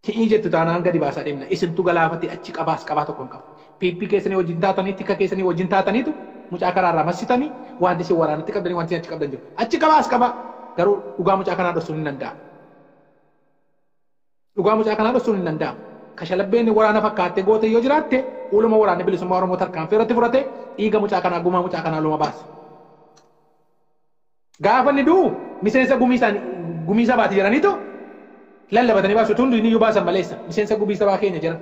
Ti'i jettu taanaan gadi baasaa deemna isintu galaafate achi qabaas qabaa tokko hin qabu piippii keessanii wajjin taatanii tikka keessanii wajjin taataniitu mucaa karaarraa massitanii wanti isin waraanatti qabdanii wanti achi qabdan jiru achi qabaas qabaa garuu dhugaa mucaa kanaa dhoksuun hin danda'amu dhugaa mucaa kanaa dhoksuun hin danda'amu kashalabbeen waraana fakkaattee goote yoo jiraatte uluma waraanni bilisummaa Oromoo tarkaanfii irratti fudhate dhiiga mucaa kanaa gumaa mucaa kanaa luma baasa gaafa inni du'u miseensa gumiisa baati jedhaniitu lallabatanii baasu tun inni iyyuu baasan maleessa miseensa gumiisa baa keenya jedhan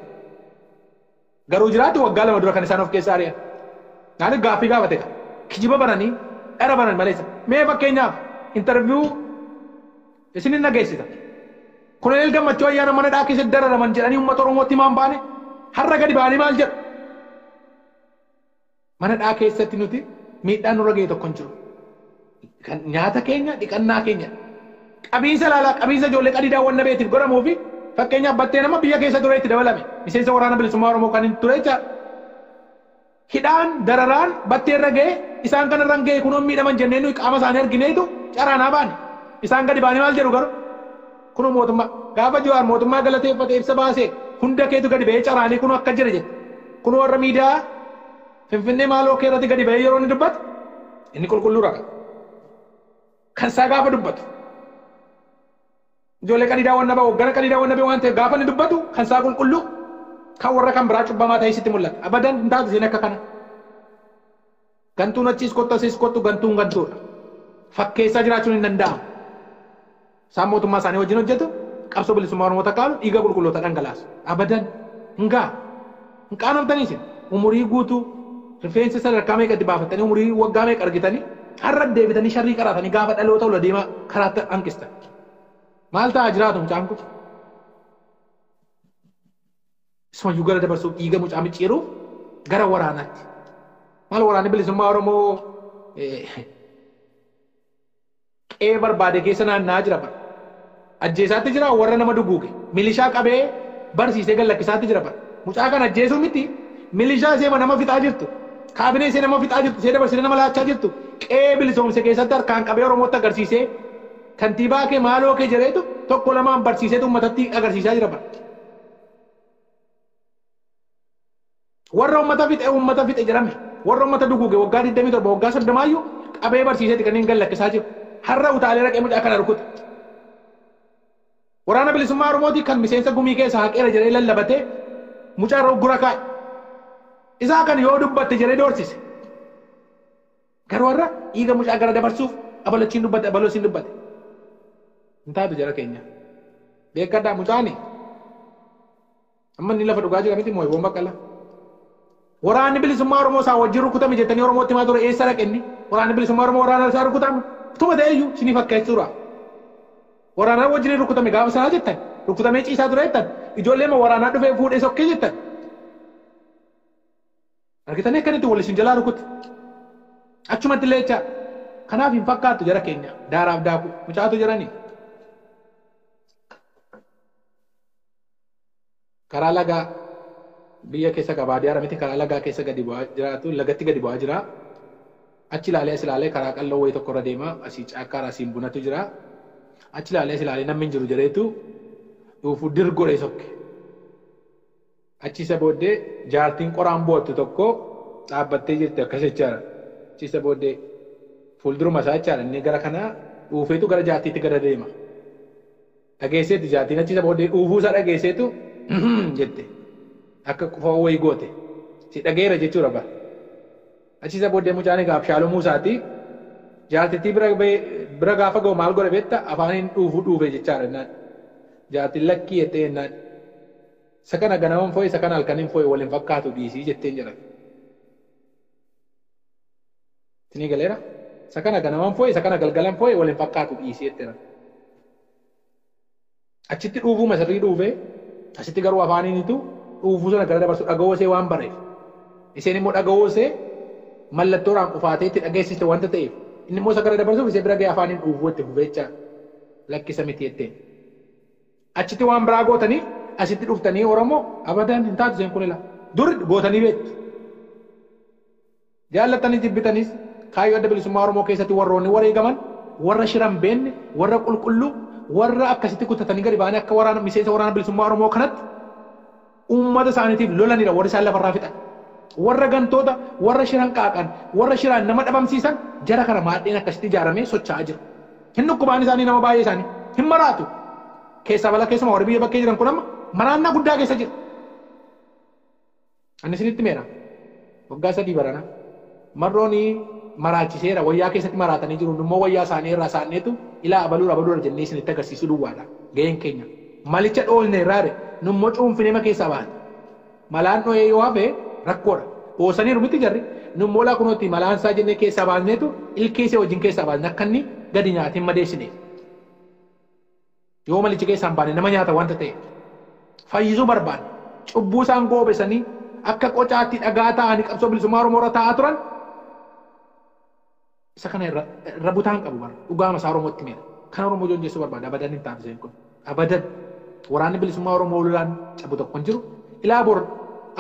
garuu jiraatu waggaa lama dura kan isaan of keessaa ari'an naan gaaffii gaafate kijiba bananii dhara banan maleessa mee fakkeenyaaf interviyuu isin hin dhageessita Koloneel Gammachuu ayyaana mana hidhaa keessatti dararaman jedhanii uummata Oromootti himaan baane har'a gadi baanii maal jedhu mana hidhaa keessatti nuti miidhaan nurra ga'e tokko hin jiru kan nyaata keenya dhiqannaa keenya qabiinsa laalaa qabiinsa ijoollee qadii daawwanna beetiif godhamuu fi fakkeenyaaf battee nama biyya keessa ture itti dabalame miseensa waraana bilisummaa Oromoo kan hin ture jecha hidhaan dararaan battee irra ga'e isaan kan irra ga'e kunuun miidhaman jennee nuyi qaama isaanii argineetu caraanaa baane isaan gadi baanii maal jedhu garuu kunuu mootummaa gaafa Jawaar mootummaa galateeffate ibsa baasee hunda keetu gadi ba'ee caraanii kunuu akka jira jedhe kunuu warra miidiyaa Finfinnee maaloo keerratti gadi ba'ee yeroo inni dubbatu inni qulqulluu raqa kan isaa gaafa dubbatu ijoollee qadii daawwanna ba'u hoggana qadii daawwanna ba'u waan ta'eef gaafa inni dubbatu kan isaa qulqulluu kan warra kan biraa cubbamaa ta'ee sitti mul'ata abadan hin taatu isheen akka kana gantuun achiis kottu asiis kottu gantuun gantuudha fakkeessaa jiraachuun hin danda'amu isaan mootummaa isaanii wajjin hojjetu qabsoo bilisummaa Oromoo takkaalu dhiiga qulqulloota dhangalaasu abadan hin qaanamtanii isin umurii guutuu rifeensa sadarkaa meeqa itti baafattanii umurii waggaa meeqa argitanii har'a deebitanii sharrii qaraatanii gaafa dhaloota ula deemaa karaatti hanqistan maal ta'aa jiraatu mucaan kun isumayyuu gara dabarsuuf dhiiga mucaa micciiruuf gara waraanaatti maal waraanni bilisummaa Oromoo qe'ee barbaade keessa naanna'aa jira bara ajjeesaatti jira warra nama duguuge milishaa qabee barsiisee gallakkisaatti jira bara mucaa kan ajjeesuu miti milishaa seema nama fixaa jirtu kaabinee see nama fixaa jirtu see dabarsitee nama laachaa jirtu qe'ee bilisoomse keessatti harkaan qabee Oromootti agarsiisee kantiibaa kee maaloo kee jedheetu tokko lamaan barsiiseetu uummatatti agarsiisaa jira bara warra uummata fixe jedhame warra uummata duguuge waggaa 27 waggaa 30 qabee barsiiseeti kanneen gallakkisaa jiru har'a utaalee raqee mucaa kana rukuta waraana bilisummaa Oromootii kan miseensa gumii keessa haqeera jedhee lallabatee mucaa irra uggura kaa'e isaa kan yoo dubbatte jedhee doorsise garuu warra dhiiga mucaa gara dabarsuuf abalachiin dubbate abalosiin dubbate hin taatu jara keenya beekadhaa mucaani amma inni lafa dhugaa jira miti moo'ee boomba qala waraanni bilisummaa Oromoo isaa wajjin rukutame jettanii Oromootti himaa ture eessa dhaqe inni waraanni bilisummaa Oromoo waraana isaa rukutamu tuma ta'eyyuu isinii fakkeessuudha waraanaa wajjin rukutame gaafa sanaa jettan rukutamee ciisaa ture jettan ijoollee waraanaa dhufee fuudhee sokkee jettan argitanii akkanitti wal isin jalaa rukutte achumatti illee jecha kanaaf hin fakkaattu jara keenya daaraaf daaku mucaatu jiranii karaa lagaa biyya keessa qabaadee miti karaa lagaa keessa gadi bu'aa jiraatu lagatti gadi bu'aa jira achi ilaalee as ilaalee karaa qalloo wayii tokkorra deema asii caakkaara asiin bunatu jira achi ilaalee as ilaalee namni hin jiru jedheetu dhuufu dirgoree sokke achi isa booddee jaartiin qoraan boottu tokko dhaabbattee jirti akkas jechaadha achi isa booddee fuulduruma isaa jechaadha inni gara kanaa dhuufeetu gara jaartiitti gara deema dhageesseetti jaartiin achi isa booddee dhuufuu isaa dhageesseetu jette akka qofaa wayii goote si dhageera jechuudha bara achi isa booddee mucaan egaa abshaalomuu isaati jaartittii bira gaafa ga'u maal godhe beekta afaaniin dhuufuu dhuufe jechaadha jennaan jaartiin lakkii jettee jennaan isa kana ganaman foo'e isa kana halkaniin foo'e waliin fakkaatu dhiisii jetteen jedha tinii galeera isa kana ganaman foo'e isa kana galgalan foo'e waliin fakkaatu dhiisii jetteera achitti dhuufuu masarrii dhuufee asitti garuu afaaniinitu dhuufuu sana gara dabarsu dhagahoosee waan bareef. Isheen immoo dhagahoosee mallattoodhaan qufaatee itti dhageessiste wanta ta'eef inni immoo isa gara dabarsuuf ishee bira ga'ee afaaniin dhuufuu itti fufeechaa lakkisa miti jetteen. Achitti waan biraa gootanii asitti dhuftanii Oromoo abadan hin taatu isheen kunila dur gootanii beektu. Jaallattanii jibbitanis kaayyoo adda bilisummaa Oromoo keessatti warroonni wareegaman warra shiran beenne warra qulqulluu warra akkasitti kutatanii gadi ba'anii akka waraana miseensa waraana bilisummaa Oromoo kanatti uummata isaaniitiif lolanidha warri isaan lafarraa fixan. Warra gantoota warra shiran qaaqan warra shiraan nama dhabamsiisan jara kana maadheen akkasitti ijaaramee socho'aa jiru. Hin dhukkubaan isaanii nama baay'ee isaanii hin maraatu. Keessaa bala keessumaa warri biyya bakkee jiran kun amma maraannaa guddaa keessa jira. Ani isinitti meera waggaa 3 barana marrooni maraachiseera wayyaa keessatti maraatanii jiru immoo wayyaa isaanii irraa isaaniitu ilaa abaluura jennee isinitti agarsiisuu duwwaadha ga'een keenya. Malicha dhoolne irraare nummoo cuunfinee ma keessaa baate. Malaan dho'ee yoo hafe rakkoodha. Boosaniiru miti jarri nummoo laa kunuutti malaan isaa jennee keessaa baasneetu ilkeesee wajjin keessaa baasne akka inni gadi nyaatiin madeessine. Yoo malichi keessaan baane nama nyaata wanta ta'e fayyisuu barbaade cubbuu isaan goobesanii akka qocaatti dhagaa ta'anii qabsoo bilisummaa Oromoo irra taa'aa turan isa kana irra butaan qabu bara dhugaama isaa Oromootti meera. Kan Oromoo joonjeessuu barbaada abadan hin taasiseen kun abadan waraanni bilisummaa Oromoo lolaan cabu tokko hin jiru ilaa bor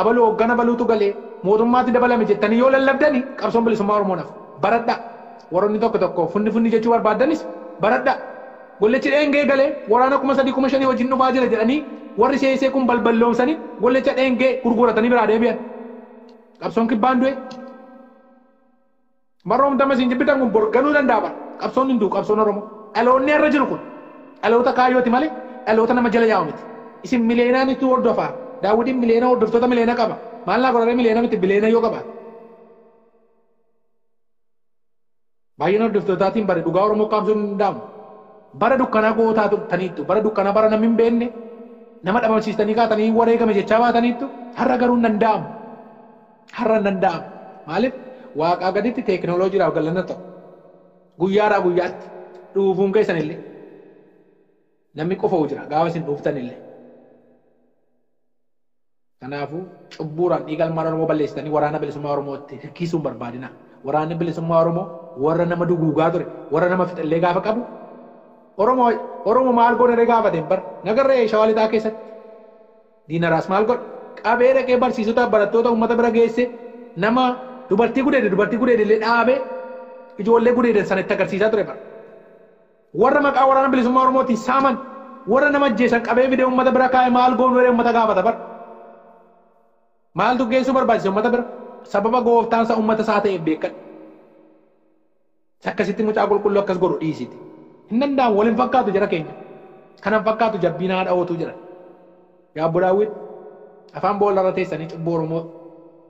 abaluu hoggana baluutu galee mootummaatti dabalame jettanii yoo lallabdanii qabsoon bilisummaa Oromoonaaf baradha warroonni tokko funni jechuu barbaadanis baradha gollechi dheengee galee waraana 3,500 wajjin dhufaa jira jedhanii warri seesee kun balballoomsanii gollecha dheengee gurguratanii biraa deebi'an qabsoon kibbaan du'e marroom dama siin jibbitan kun borganuu danda'a bara qabsoon hin du'u qabsoon Oromoo dhaloonni irra jiru kun dhaloota kaayyooti malee dhaloota nama jala yaa'u miti isin mileenaan itti hordofaa daawwitiin mileena hordoftoota mileena qaba maal naa godhare mileena miti bileena yoo qaba baay'ina hordoftootatiin bare dhugaa Oromoo qabsoon hin danda'amu bara dukkanaa gootaa turtaniittu bara dukkanaa bara namni hin beekne nama dhabamsiistanii kaatanii wareegame jechaa baataniittu har'a garuu hin danda'amu har'a hin danda'amu maaliif waaqaa gaditti teekinooloojiidhaaf galanna ta'u guyyaadhaa guyyaatti dhuufuun keessan illee namni qofa'u jira gaafa isin dhuuftan illee. Kanaafuu cubbuuraan dhiiga ilmaan Oromoo balleessitanii waraana bilisummaa Oromootti hirkisuun barbaadina. Waraanni bilisummaa Oromoo warra nama duguugaa ture warra nama fixallee gaafa qabu Oromoo maal godhe gaafateen bar nagarree Shawaa Lixaa keessatti diinaraas maal godhe qabee dhaqee barsiisota barattoota uummata bira geesse nama dubartii gudeede illee dhaabee ijoollee gudeedan sana itti agarsiisaa ture bara. Warra maqaa waraana bilisummaa Oromootiin saaman warra nama ajjeesan qabee fidee uummata bira kaa'e maal goonu uummata gaafata bara. Maaltu geessu barbaachisa uummata bira sababa gooftaansa uummata isaa ta'eef beekan. Akkasitti mucaa qulqulluu akkas godhu dhiisiti. Hin danda'amu waliin fakkaatu jara keenya. Kanan fakkaatu jabbiin haadha ootuu jira. Yaa Daawit afaan boollarra teessanii cubbuu Oromoo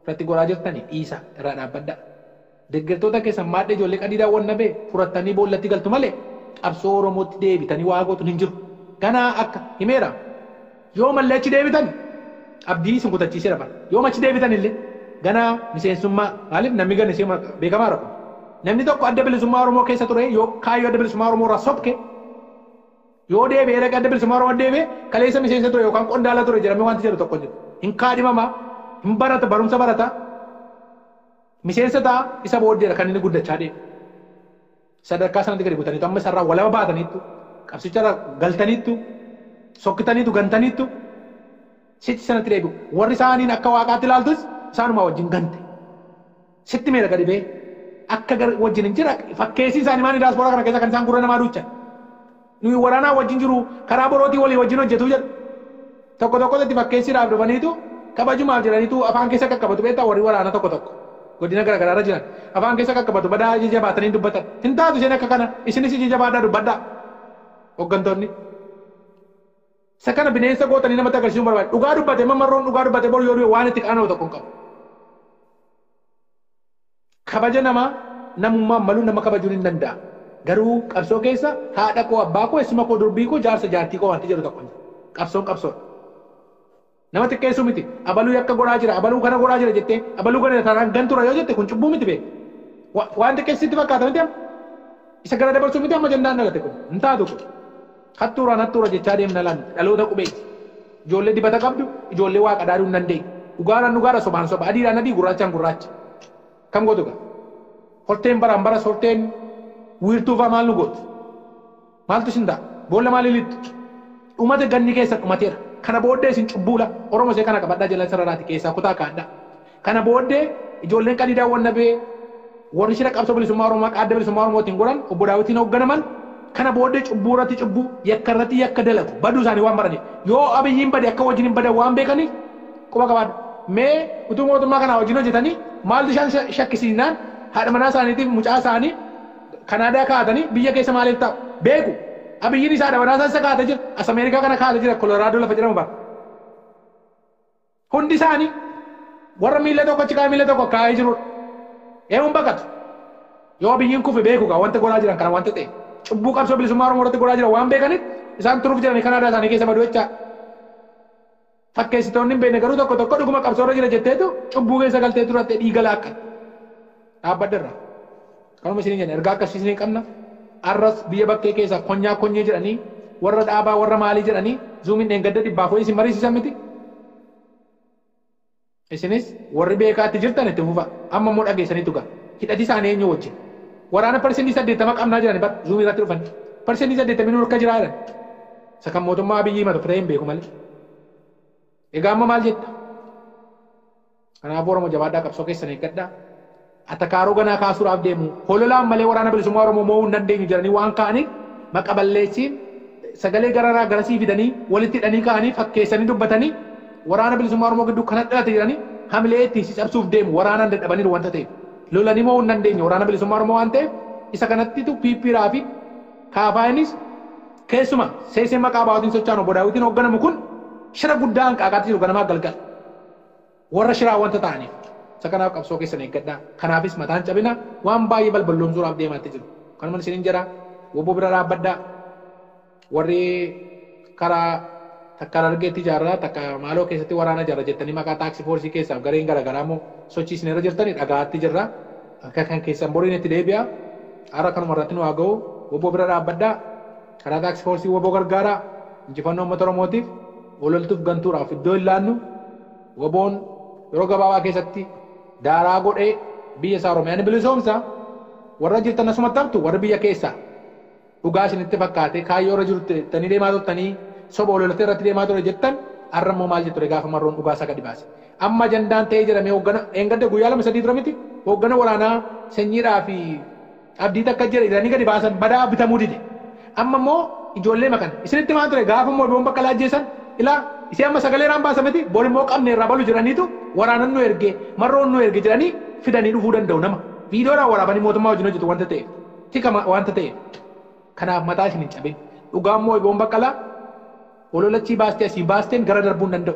irratti godhaa jirtanii dhiisa irraa dhaabbadha. Deeggartoota keessan maadhee ijoollee qadiidaa wanna bee furattanii boollatti galtu malee qabsoo Oromootti deebitanii waa gootu hin jiru. Ganaa akka himeera yoo mallee achi deebitan abdii isin kutachiiseera bara yoo achi deebitan illee ganaa miseensummaa maaliif namni gane ishee beekamaa rakku namni tokko adda bilisummaa Oromoo keessa ture yoo kaayyoo adda bilisummaa Oromoo irraa sobke yoo deebi'ee dhaqee adda bilisummaa Oromoo deebi'ee kaleessa miseensa ture yookaan qondaala ture jedhamee wanti jedhu tokko jiru hin kaadhimamaa hin barata barumsa barata miseensa ta'a isa booddeedha kan inni guddachaa deemu sadarkaa sanatti gadi butaniitu amma isarraa walaba baataniittu qabsicharra galtaniittu sokkitaniitu gantaniittu sitti sanatti deebi'u warri isaaniin akka waaqaatti ilaaltus isaanuma wajjin gante sitti meera gadi bee akka wajjin hin jira fakkeessii isaanii maanii daasporaa kana keessa kan isaan gurra namaa duuchan nuyi waraanaa wajjin jiru karaa borootii walii wajjin hojjetu jedhu tokkotti fakkeessiidhaaf dhufaniitu kabajumaaf jedhaniitu afaan keessa qaqqabatu beektaa warri waraanaa tokko godina garaagaraarra jiran afaan keessa qaqqabatu badaa ija baatanii dubbatan hin taatu isheen akka kana isinis ija baadhaa dubbadhaa hooggantoonni. Isa kana bineensa gootanii namatti agarsiisuu barbaade dhugaa dubbate mamarroon dhugaa dubbate bor yoo du'e waan itti qaana'u tokko hin qabu. Kabaja namaa namummaan maluu nama kabajuun hin danda'a. Garuu qabsoo keessa haadha koo abbaa koo eessuma koo durbii koo jaarsa jaartii koo wanti jedhu tokko hin jiru. Qabsoon. Nama xiqqeessuu miti abaluu yakka godhaa jira abaluu kana godhaa jira jettee abaluu kana tanaan gantura yoo jette kun cubbuu miti bee. Waan xiqqeessitti fakkaata miti amma. Isa gara dabarsuu miti amma jennaan dhagate kun hin taatu kun. Hattuura jechaa deemna laan dhaloota qubeeti. ijoollee dibata qabdu ijoollee waaqa dhaaduu hin dandeenye dhugaadhaan dhugaadha sobaan soba adiidhaan adii gurraachaan gurraacha kam gootu gaa horteen baraan bara horteen wiirtuufaa maal nu gootu maaltu isin ta'a boolla maalii littu dhumate ganni keessa dhumateera kana booddee isin cubbuula oromoo see kana qabadhaa jala sararaati keessaa kutaa kaadhaa kana booddee ijoolleen qadii daawwanna bee warri shira qabsoo bilisummaa oromoo qaadda bilisummaa oromootiin godhan obbo Daawwitiin hoogganaman kana booddee cubbuu irratti cubbuu yakka irratti yakka dalagu baduu isaanii waan baraniif yoo abiyyiin bade akka wajjin hin badan waan beekaniif quba qabaadhu mee utuu mootummaa kanaa wajjin hojjetanii maaltu isaan shakkisiisnaan haadha manaa isaaniitiif mucaa isaanii Kanaadaa kaatanii biyya keessa maaliif ta'u beeku abiyyiin isaa haadha manaa isaa kaatee jira as Ameerikaa kana kaatee jira Kolooraadoo lafa jedhamu bara hundi isaanii warra miila tokko cikaa miila tokko kaa'ee jirudha eemuun baqatu yoo abiyyiin kufe beeku gaa wanta godhaa jiran kana wanta ta'e cubbuu qabsoo bilisummaa oromoo irratti godhaa jira waan beekaniif isaan turuuf jiranii Kanaadaa isaanii keessa badu jechaa fakkeessitoonni hin beekne garuu tokko tokko dhuguma qabsoo irra jira jetteetu cubbuu keessa galtee turatte dhiiga laakkan dhaabbaddarra kanuma isin jenna ergaa akkasii isin qabna arras biyya bakkee keessa konyaa konyee jedhanii warra dhaabaa warra maalii jedhanii zuumiin dheengadda dhibbaaf ho'i isin mariisisan miti isinis warri beekaatti jirtan itti fufa amma immoo dhageessaniitu gaa hidhati isaanii eenyu wajjin waraana parsentii 80 qabnaa jiran bar zuumii irratti dhufan parsentii 80 nurka jiraa jiran isa kan mootummaa Abiyyi himatu fira hin beeku malee egaa amma maal jetta kanaafuu oromoo jabaadhaa qabsoo keessan eeggadhaa atakaaroo ganaa kaasuudhaaf deemu hololaan malee waraana bilisummaa oromoo mo'uu hin dandeenyu jedhanii waan ka'aniif maqa balleessiin sagalee gararaa garasii fidanii walitti hidhanii ka'anii fakkeessanii dubbatanii waraana bilisummaa oromoo gidduu kana dhalate jedhanii hamilee ittiin si cabsuuf deemu waraanaan dadhabaniiru wanta ta'eef lolanii mo'uu hin dandeenyu waraana bilisummaa oromoo waan ta'eef isa kanattitu piippiraa fi kaafaayinis keessuma seesee maqaa baa'uutiin socho'an obbo Daawwitiin hoogganamu kun shira guddaa hanqaaqaatti jiru ganamaa galgal warra shiraa wanta ta'aniif isa kanaaf qabsoo keessan eeggadhaa kanaafis mataan cabina waan baay'ee balballoomsuudhaaf deemaatti jiru kanuma isiniin jira wobbo bira dhaabbadhaa warri karaa takka argeetti ijaarraa takka maaloo keessatti waraana ijaarra jettanii maqaa taaksii foorsii keessaaf gareen garaagaraa immoo sochii isin irra jirtanii dhagaatti jirra akka kan keessan boriin itti deebi'a har'a kanuma irratti nu haa ga'u wobbo bira dhaabbadhaa karaa taaksii foorsii wobbo gargaaraa injifannoo uummata oromootiif ololtuuf gantuudhaaf iddoo hin laannu wobboon yeroo gabaabaa keessatti daaraa godhee biyya isaa oromiyaan bilisoomsa warra jirtan asumatti haftu warra biyya keessaa dhugaa isinitti fakkaate kaayyoo irra jiru tanii deemaa turtanii soba ololtee irratti deemaa ture jettan har'a immoo maal jetture gaafa marroon dhugaa isa gadi baase amma ajandaan ta'ee jedhamee hooggana eengadde guyyaa 2-3 dura miti hooggana waraanaa sanyiidhaa fi abdii takka jedhanii gadi baasan badaa bitamuu dide amma immoo ijoollee makan isinitti maan ture gaafa immoo boon bakka laajjeessan ilaa isii amma sagalee raan baasa miti boon immoo qabne irraa balu jedhaniitu waraanan nu ergee marroon nu erge jedhanii fidanii dhufuu danda'u nama viidiyoodhaan waraabanii mootummaa wajjin hojjetu wanta ta'eef tikama wanta ta'eef kanaaf mataa isin hin cabin dhugaa immoo boon bakka laa ololachii baastee asii baasteen gara darbuu hin danda'u